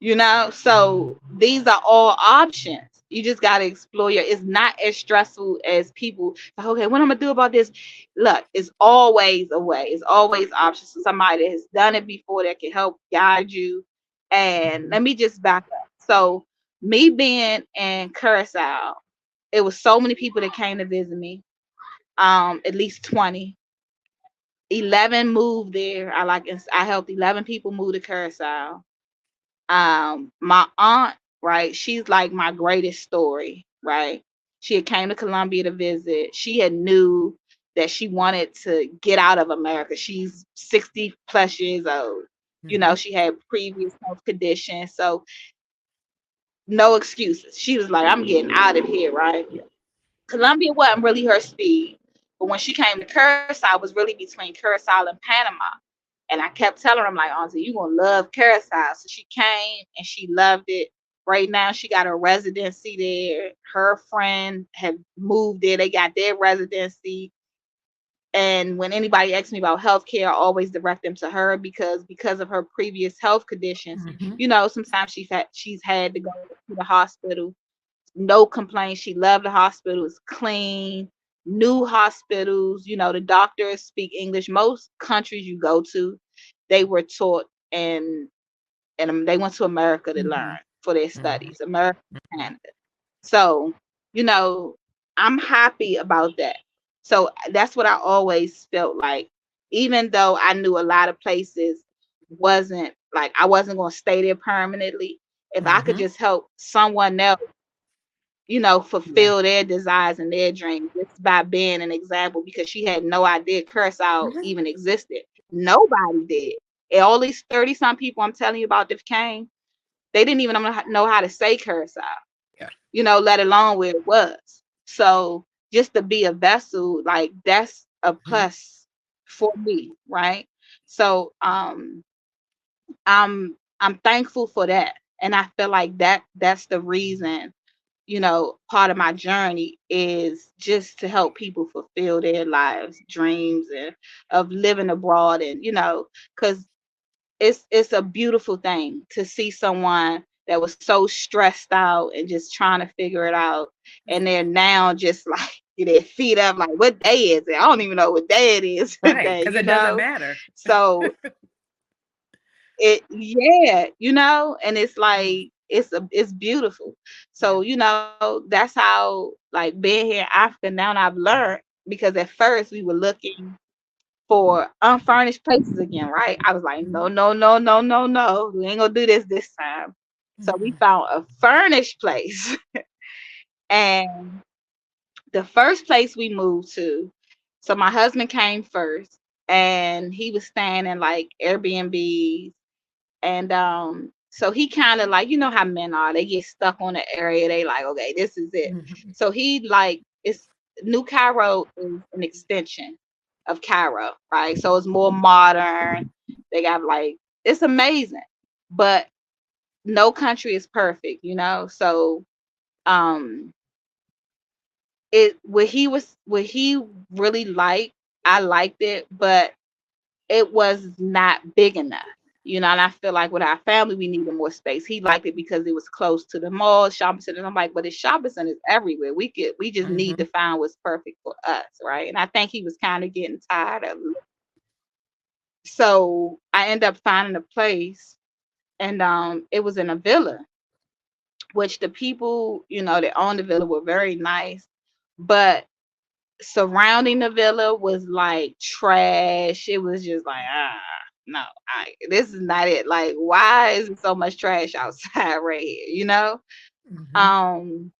So these are all options. You just got to explore your. It's not as stressful as people like, okay, what I'm gonna do about this? Look, it's always a way. It's always options. Somebody that has done it before that can help guide you. And Mhm. let me just back up. So me being in Curacao, it was so many people that came to visit me. At least 20. 11 moved there. I helped 11 people move to Curacao. My aunt, right, she's like my greatest story, right? She had came to Colombia to visit. She had knew that she wanted to get out of America. She's 60 plus years old. Mhm. She had previous health conditions, so no excuses. She was like, I'm getting out of here, right? Colombia wasn't really her speed. But when she came to Curacao, it was really between Curacao and Panama. And I kept telling her, I'm like, Auntie, you gonna love Curacao. So she came and she loved it. Right now, she got a residency there. Her friend had moved there. They got their residency. And when anybody asks me about healthcare, I always direct them to her because of her previous health conditions. Mhm. Sometimes she's had to go to the hospital. No complaints. She loved the hospital. It's clean. New hospitals. The doctors speak English. Most countries you go to, they were taught and they went to America to learn Mhm. for their Mhm. studies. America, Mhm. Canada. So, you know, I'm happy about that. So that's what I always felt like. Even though I knew a lot of places wasn't like I wasn't going to stay there permanently, if I could Mhm. just help someone else, Yeah. fulfill their desires and their dreams just by being an example, because she had no idea Curacao Mhm. even existed. Nobody did. And all these 30 some people I'm telling you about that came, they didn't even know how to say Curacao, Yeah. let alone where it was. So just to be a vessel, like that's a Mhm. plus for me, right? So I'm thankful for that. And I feel like that's the reason, part of my journey is just to help people fulfill their lives, dreams, and of living abroad. And because it's a beautiful thing to see someone that was so stressed out and just trying to figure it out, and they're now just like their feet up, like, what day is it? I don't even know what day it is Right, today, because it doesn't matter. so it yeah, and it's Mm. like it's beautiful. Yeah. So that's how, like, being here in Africa now, and I've learned, because at first we were looking for unfurnished places again, right? I was like, no, Mhm. no, no, no, no, no, we ain't gonna do this time. So we Mhm. found a furnished place. And the first place we moved to, so my husband came first, and he was staying in like Airbnb. And so he kind of, like, how men are, they get stuck on the area, they like, okay, this is it. Mhm. So he, like, it's New Cairo is an extension of Cairo, right? So it's more modern. They got, like, it's amazing. But no country is perfect, so um it what he really liked, I liked it, but it was not big enough. And I feel like with our family, we needed more space. He liked it because it was close to the mall, shopping center. I'm like, but the shopping center is everywhere. We just need to Mhm. find what's perfect for us, right? And I think he was kind of getting tired of it. So I ended up finding a place, and it was in a villa, which the people, that owned the villa were very nice, but surrounding the villa was like trash. It was just like, no, this is not it. Like, why is there so much trash outside right here? Mhm. Um,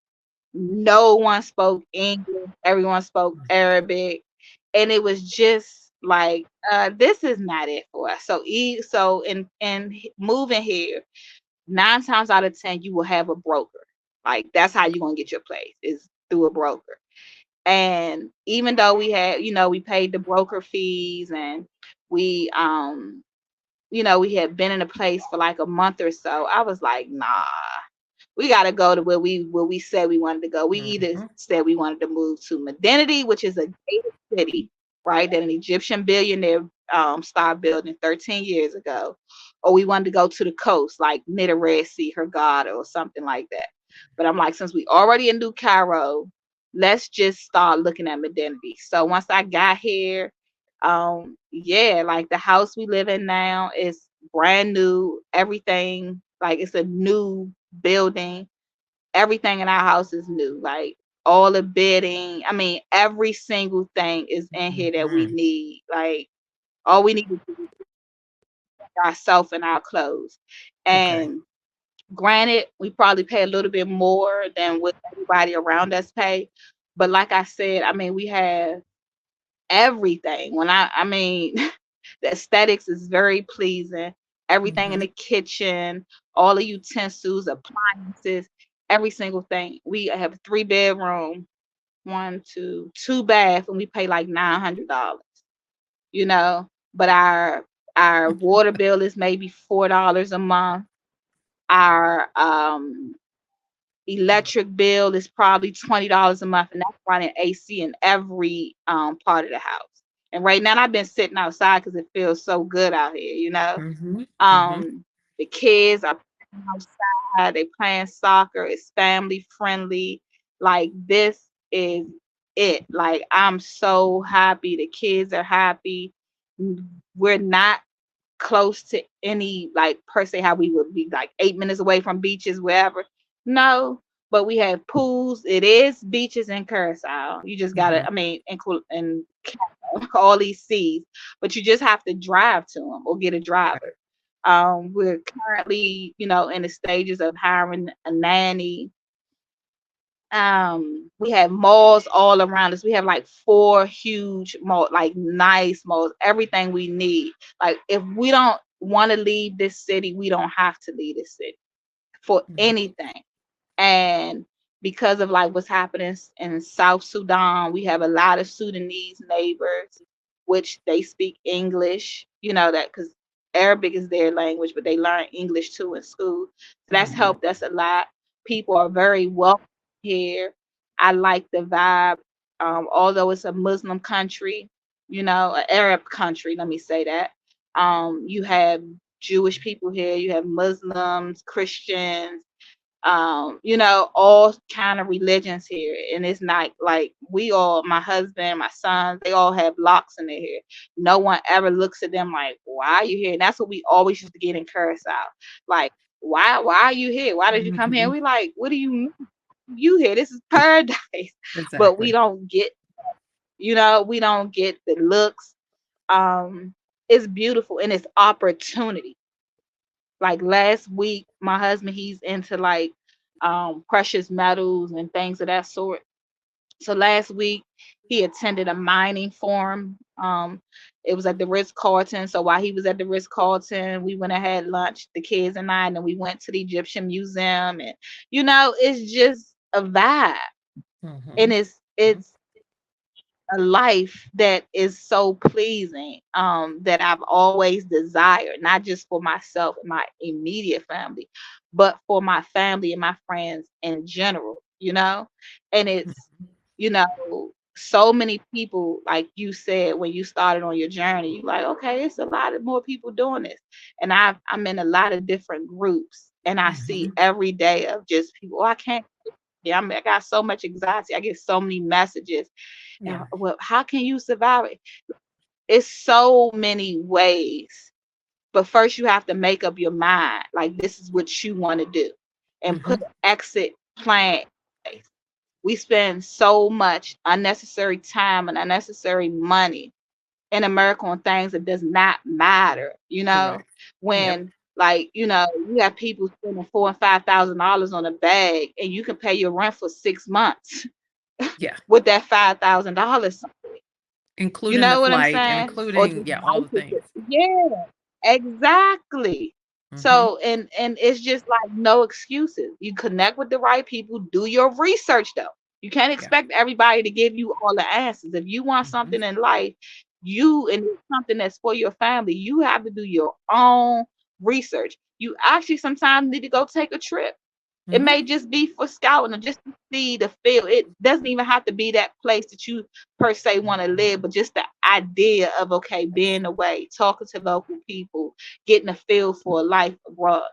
no one spoke English. Everyone spoke Arabic, and it was just like, this is not it for us. So in moving here, 9 times out of 10, you will have a broker. Like, that's how you're gonna get your place, is through a broker. And even though we paid the broker fees, and we we had been in a place for like a month or so, I was like, nah, we gotta go to where we said we wanted to go. We either Mhm. said we wanted to move to Medinity, which is a gated city, right? That an Egyptian billionaire started building 13 years ago, or we wanted to go to the coast, like near the Red Sea, Hurghada, or something like that. But I'm like, since we already in New Cairo, let's just start looking at modernity. So once I got here, yeah, like the house we live in now is brand new. Everything, like it's a new building. Everything in our house is new. Like all the bedding. I mean, every single thing is in here that we Mhm. need. Like all we need is ourselves and our clothes. Okay. And granted, we probably pay a little bit more than what everybody around us pay. But like I said, I mean, we have everything. I mean, the aesthetics is very pleasing. Everything in Mhm. the kitchen, all the utensils, appliances, every single thing. We have a 3 bedroom, one, two bath, and we pay like $900. You know, but our water bill is maybe $4 a month. Our electric bill is probably $20 a month, and that's running AC in every part of the house. And right now, I've been sitting outside because it feels so good out here. Mhm. Mhm. Um, the kids are playing outside, they playing soccer. It's family friendly. Like this is it. Like I'm so happy. The kids are happy. We're not close to any, like per se how we would be like 8 minutes away from beaches, wherever. No, but we have pools. It is beaches in Curacao. You just gotta, Mhm. I mean, in all these seas, but you just have to drive to them or get a driver. We're currently, in the stages of hiring a nanny. We have malls all around us. We have like 4 huge mall, like nice malls, everything we need. Like if we don't want to leave this city, we don't have to leave this city for Mhm. anything. And because of like what's happening in South Sudan, we have a lot of Sudanese neighbors, which they speak English, that because Arabic is their language, but they learn English too in school. So that's Mhm. helped us a lot. People are very welcome here. I like the vibe. Although it's a Muslim country, an Arab country, let me say that. You have Jewish people here, you have Muslims, Christians, all kind of religions here. And it's not like my husband, my sons, they all have locks in their hair. No one ever looks at them like, why are you here? And that's what we always used to get in Curacao. Like, why are you here? Why did you come here? Mhm. We like, what do you mean you here? This is paradise. But we Exactly. don't get, we don't get the looks. Um, it's beautiful and it's opportunity. Like last week, my husband, he's into like precious metals and things of that sort. So last week he attended a mining forum. It was at the Ritz Carlton. So while he was at the Ritz Carlton, we went and had lunch, the kids and I, and then we went to the Egyptian Museum. And it's just a vibe. And Mhm. Mhm. it's a life that is so pleasing, that I've always desired, not just for myself and my immediate family, but for my family and my friends in general, And it's, Mhm. so many people, like you said, when you started on your journey, you're like, okay, it's a lot of more people doing this. And I'm in a lot of different groups and I see Mhm. every day of just people, I can't. Yeah, I got so much anxiety. I get so many messages. And Yeah. well, how can you survive it? It's so many ways. But first you have to make up your mind. Like this is what you want to do. And put Mhm. an exit plan in place. We spend so much unnecessary time and unnecessary money in America on things that does not matter, Correct. Yep. when like, you have people spending $4,000 and $5,000 on a bag and you can pay your rent for 6 months Yeah. with that $5,000. You Including the know what I'm flight, saying? Or including just yeah, all the things. yeah, exactly. Mhm. So and it's just like no excuses. You connect with the right people, do your research though. You can't Yeah. expect everybody to give you all the answers. If you want Mhm. something in life, and it's something that's for your family, you have to do your own research. You actually sometimes need to go take a trip. It Mhm. may just be for scouting or just to see the feel. It doesn't even have to be that place that you per se want to live, but just the idea of okay, Yes. being away, talking to local people, getting a feel for a life abroad.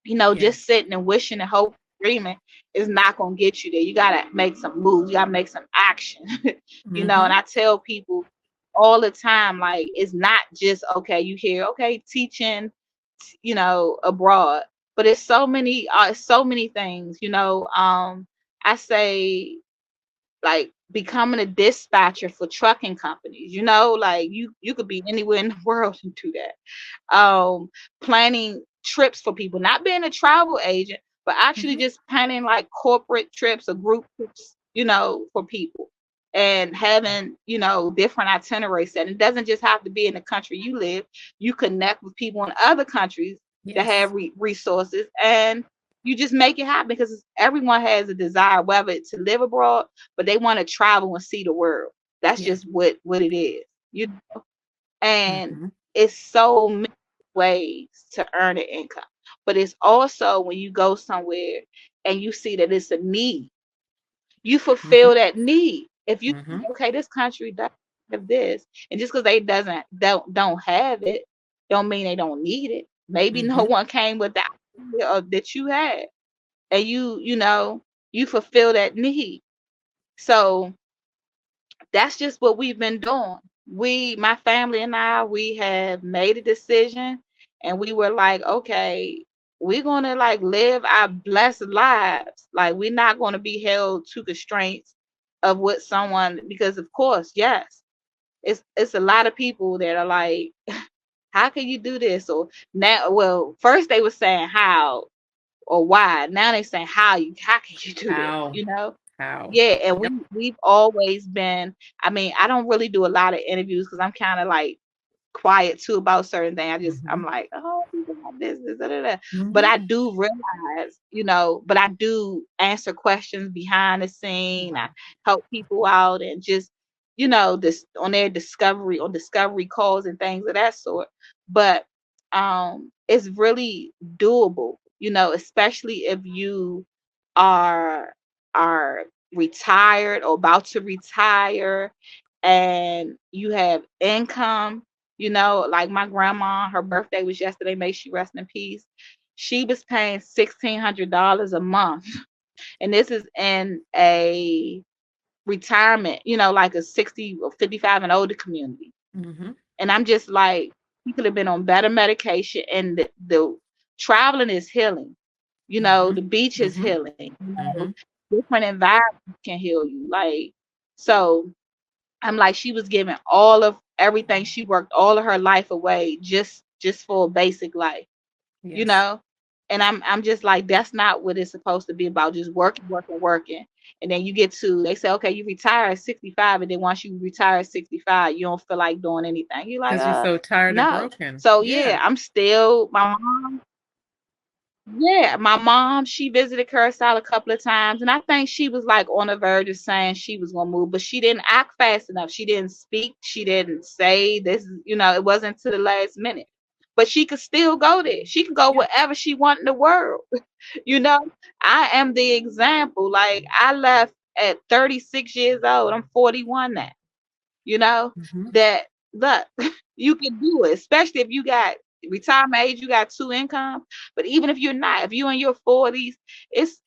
Just Yes. sitting and wishing and hoping, dreaming is not gonna get you there. You gotta make some moves. You gotta make some action. And Mhm. I tell people all the time, like it's not just okay. You hear okay teaching, abroad, but it's so many things. I say like becoming a dispatcher for trucking companies. Like you could be anywhere in the world and do that. Planning trips for people, not being a travel agent, but actually Mhm. just planning like corporate trips or group trips, for people and having, different itineraries set. It doesn't just have to be in the country you live. You connect with people in other countries that have Yes. resources and you just make it happen because everyone has a desire, whether it's to live abroad, but they want to travel and see the world. That's Yeah. just what it is. And Mhm. it's so many ways to earn an income. But it's also when you go somewhere and you see that it's a need, you Mhm. fulfill that need. If you Mhm. okay, this country doesn't have this, and just because they doesn't don't have it, don't mean they don't need it. Maybe no Mhm. one came with the idea that you had, and you fulfill that need. So that's just what we've been doing. My family and I, we have made a decision and we were like, okay, we're going to like live our blessed lives. Like we're not going to be held to constraints of what someone, because of course, yes, it's a lot of people that are like, how can you do this? Or now, well, first they were saying how or why. Now they saying how can you do this? How? How? Yeah, and Yep. we've always been. I mean, I don't really do a lot of interviews because I'm kind of like quiet too about certain things. I'm Mhm. like, oh, people got business, da, da, da. But Mhm. I do realize, but I do answer questions behind the scene. I Wow. help people out and just, this on their discovery calls and things of that sort. But it's really doable, especially if you are are retired or about to retire and you have income, like my grandma, her birthday was yesterday, may she rest in peace. She was paying $1,600 a month. And this is in a retirement, like a 60 or 55 and older community. Mhm. And I'm just like, he could have been on better medication. And the traveling is healing. The Mhm. beach is Mhm. healing. Mhm. Different environments can heal you. Like, so I'm like, she was giving all of everything. She worked all of her life away just for a basic life, you Yes. know? And I'm just like, that's not what it's supposed to be about, just working, working, working. And then they say, okay, you retire at 65, and then once you retire at 65, you don't feel like doing anything. You're like, Because you're so tired and no. broken. So yeah, Yeah. I'm still my mom. Yeah, my mom, she visited Curacao a couple of times, and I think she was like on the verge of saying she was gonna move, but she didn't act fast enough. She didn't speak. She didn't say this. It wasn't to the last minute. But she could still go there. She can go Yeah. wherever she want in the world. you know, I am the example. Like I left at 36 years old. I'm 41 now you know, Mhm. that look, you can do it, especially if you got retirement age, you got two income. But even if you're not, if you're in your 40s, it's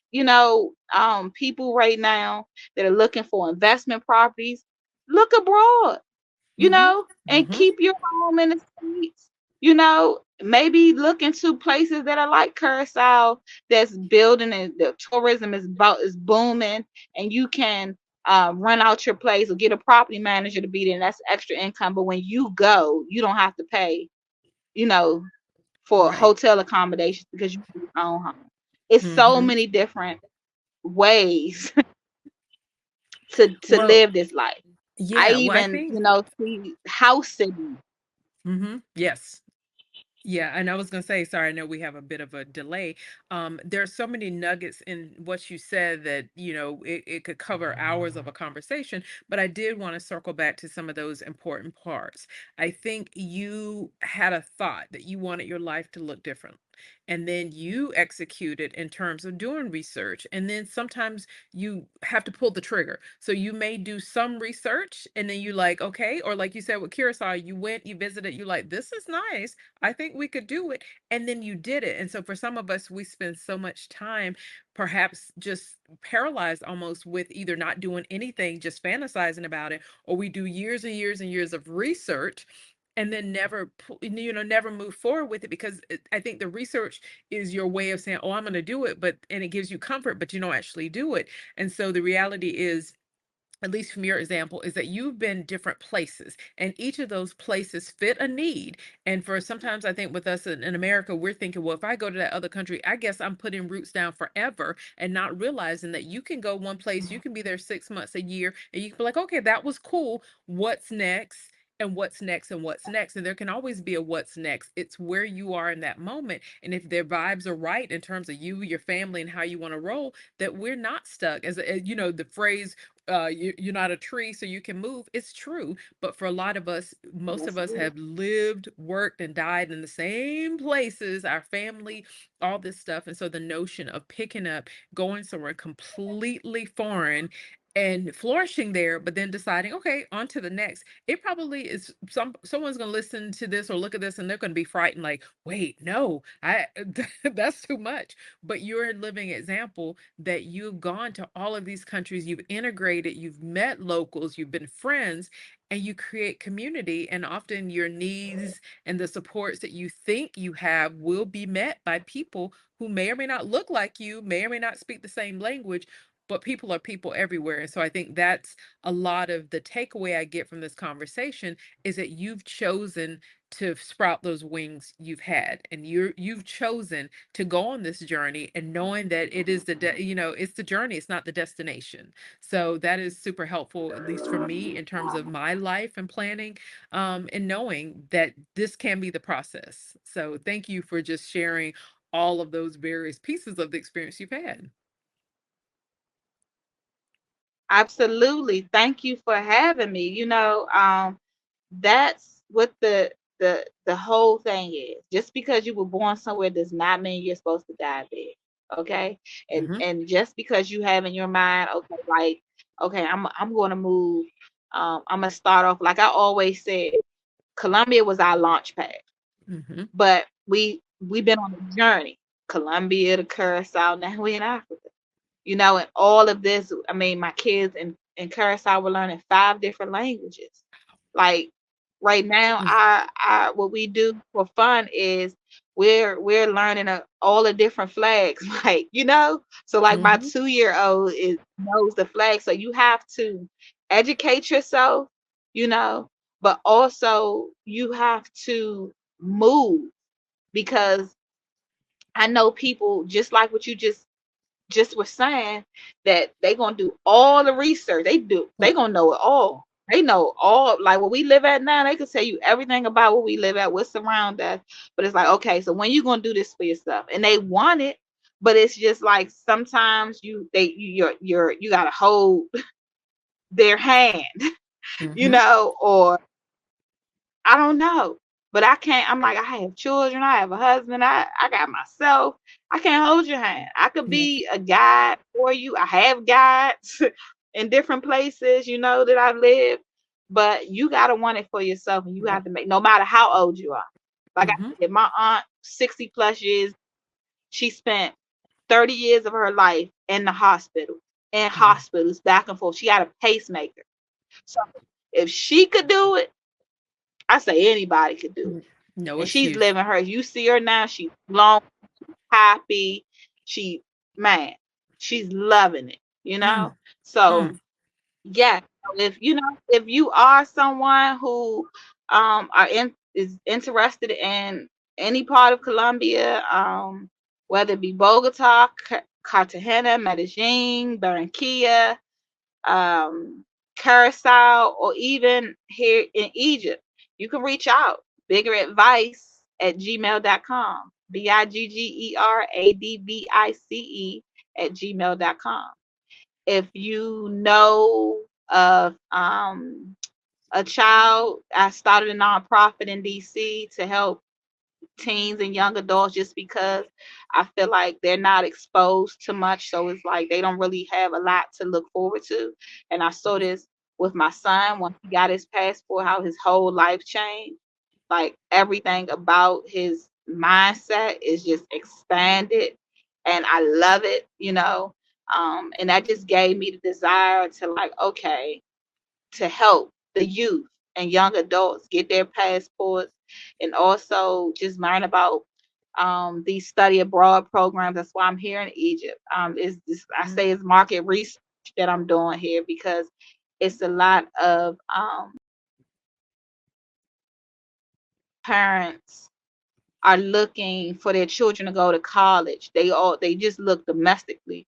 people right now that are looking for investment properties, look abroad, Mhm. and Mhm. keep your home in the States. Maybe look into places that are like Curacao that's building and the tourism is booming, and you can run out your place or get a property manager to be there, and that's extra income. But when you go, you don't have to pay, you know, for Right. hotel accommodations because you have your own home. It's so Mhm. many different ways to Well, live this life. I yeah. Well, I even, think. see house sitting. Mhm. Yes. Yeah, and I was gonna say, sorry, I know we have a bit of a delay. There's so many nuggets in what you said that, it could cover hours of a conversation, but I did want to circle back to some of those important parts. I think you had a thought that you wanted your life to look different. and then you execute it in terms of doing research. And then sometimes you have to pull the trigger. So you may do some research and then you like, okay, or like you said with Curacao, you went, you visited, you like, this is nice. I think we could do it. And then you did it. And so for some of us, we spend so much time perhaps just paralyzed almost with either not doing anything, just fantasizing about it, or we do years and years and years of research and then never never move forward with it because I think the research is your way of saying, oh, I'm going to do it, but and it gives you comfort, but you don't actually do it. And so the reality is, at least from your example, is that you've been different places and each of those places fit a need. And for sometimes I think with us in America, we're thinking, well, if I go to that other country, I guess I'm putting roots down forever and not realizing that you can go one place, you can be there 6 months, a year, and you can be like, okay, that was cool. What's next? And what's next and what's next. And there can always be a what's next. It's where you are in that moment. And if their vibes are right in terms of you, your family, and how you want to roll, that we're not stuck. As you know, the phrase you're not a tree so you can move, it's true, but for a lot of us, most of Yes, us it is. have lived, worked, and died in the same places, our family, all this stuff. And so the notion of picking up, going somewhere completely foreign and flourishing there, but then deciding, okay, on to the next, it probably is someone's going to listen to this or look at this and they're going to be frightened, like, wait, no, I that's too much. But you're a living example that you've gone to all of these countries, you've integrated, you've met locals, you've been friends, and you create community. And often your needs and the supports that you think you have will be met by people who may or may not look like you, may or may not speak the same language. But people are people everywhere. And so I think that's a lot of the takeaway I get from this conversation is that you've chosen to sprout those wings you've had, and you've chosen to go on this journey and knowing that it is it's the journey, it's not the destination. So that is super helpful, at least for me, in terms of my life and planning, and knowing that this can be the process. So thank you for just sharing all of those various pieces of the experience you've had. Absolutely. Thank you for having me. That's what the whole thing is. Just because you were born somewhere does not mean you're supposed to die there. Okay? And Hmm. and just because you have in your mind, okay, like, okay, I'm gonna move. I'm gonna start off like I always said, Colombia was our launch pad. Hmm. But we've been on a journey. Colombia to Curacao, now we in Africa. And all of this, I mean, my kids in Curacao were learning 5 different languages. Like right now, our what we do for fun is we're learning all the different flags. So like my Hmm. 2-year-old is knows the flag. So you have to educate yourself, you know, but also you have to move because I know people just like what you just were saying that they gonna do all the research. They gonna know it all. They know all like where we live at now, they can tell you everything about where we live at, what's around us. But it's like, okay, so when you gonna do this for yourself? And they want it, but it's just like sometimes you gotta hold their hand, Hmm. or I don't know. But I can't. I'm like, I have children. I have a husband. I got myself. I can't hold your hand. I could Yeah. be a guide for you. I have guides in different places, that I live. But you gotta want it for yourself, and you Yeah. have to make no matter how old you are. Like I Hmm. said, my aunt, 60 plus years, she spent 30 years of her life in the hospital, in Yeah. hospitals, back and forth. She had a pacemaker. So if she could do it, I say anybody could do it. No And she's excuse. living hers. You see her now, she's blown, happy. She, man, she's loving it. Mm. So Mm. yeah, if you are someone who is interested in any part of Colombia, whether it be Bogota, Cartagena, Medellin, Barranquilla, um, Curacao, or even here in Egypt, you can reach out. Biggeradvice@gmail.com. Biggeradvice@gmail.com. If you know of a child, I started a nonprofit in DC to help teens and young adults just because I feel like they're not exposed to much. So it's like they don't really have a lot to look forward to. And I saw this with my son when he got his passport, how his whole life changed. Like everything about his mindset is just expanded. And I love it, you know. And that just gave me the desire to like, okay, to help the youth and young adults get their passports and also just learn about these study abroad programs. That's why I'm here in Egypt. Is this I say it's market research that I'm doing here because it's a lot of parents are looking for their children to go to college. They just look domestically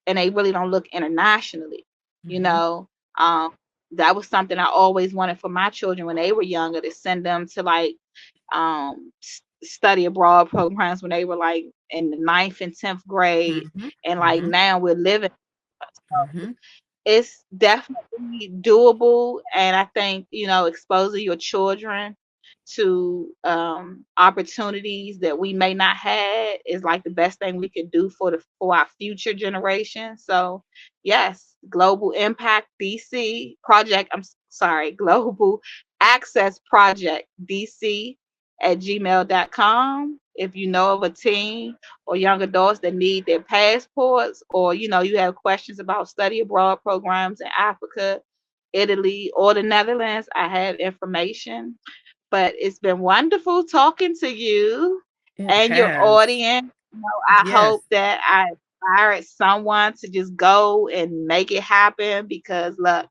and they really don't look internationally. You Mm-hmm. know, um, that was something I always wanted for my children when they were younger to send them to like study abroad programs when they were like in the ninth and 10th grade. Mm-hmm. And like Mm-hmm. now we're living. Mm-hmm. It's definitely doable, and I think, you know, exposing your children to opportunities that we may not have is like the best thing we could do for our future generation. So yes, Global Impact DC Project, sorry, Global Access Project DC at gmail.com. If you know of a teen or young adults that need their passports, or you know, you have questions about study abroad programs in Africa, Italy, or the Netherlands, I have information. But it's been wonderful talking to you It and your has. audience. You know, I Yes. hope that I inspired someone to just go and make it happen because look,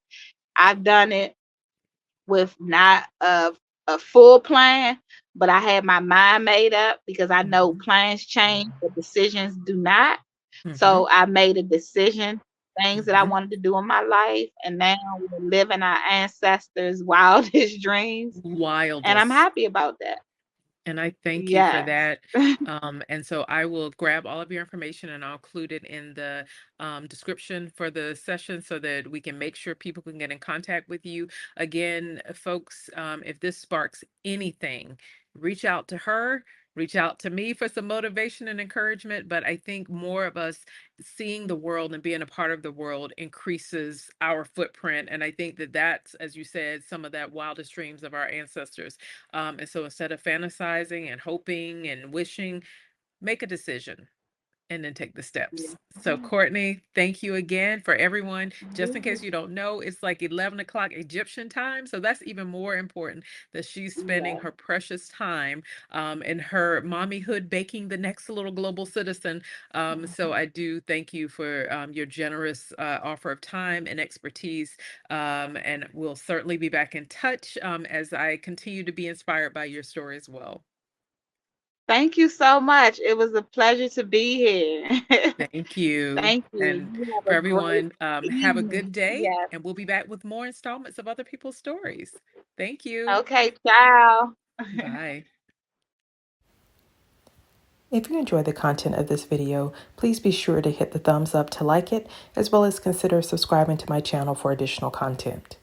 I've done it with not a full plan, but I had my mind made up because I know Mm-hmm. plans change, but decisions do not. Mm-hmm. So I made a decision, things that I Mm-hmm. wanted to do in my life, and now we're living our ancestors' wildest dreams, and I'm Wildest. happy about that. And I thank you for Yes. that. And so I will grab all of your information and I'll include it in the description for the session so that we can make sure people can get in contact with you. Again, folks, if this sparks anything, reach out to her, reach out to me for some motivation and encouragement. But I think more of us seeing the world and being a part of the world increases our footprint. And I think that that's, as you said, some of that wildest dreams of our ancestors. And so instead of fantasizing and hoping and wishing, make a decision and then take the steps. So, Yeah. Courtney, thank you again. For everyone. Just in case Yeah. you don't know, it's like 11 o'clock Egyptian time. So, that's even more important that she's spending Yeah. her precious time in her mommyhood baking the next little global citizen. So, I do thank you for your generous offer of time and expertise. And we'll certainly be back in touch as I continue to be inspired by your story as well. Thank you so much. It was a pleasure to be here. Thank you. Thank you. And You for have a great everyone, have a evening. good day, Yes. and we'll be back with more installments of other people's stories. Thank you. Okay, ciao. Bye. If you enjoy the content of this video, please be sure to hit the thumbs up to like it, as well as consider subscribing to my channel for additional content.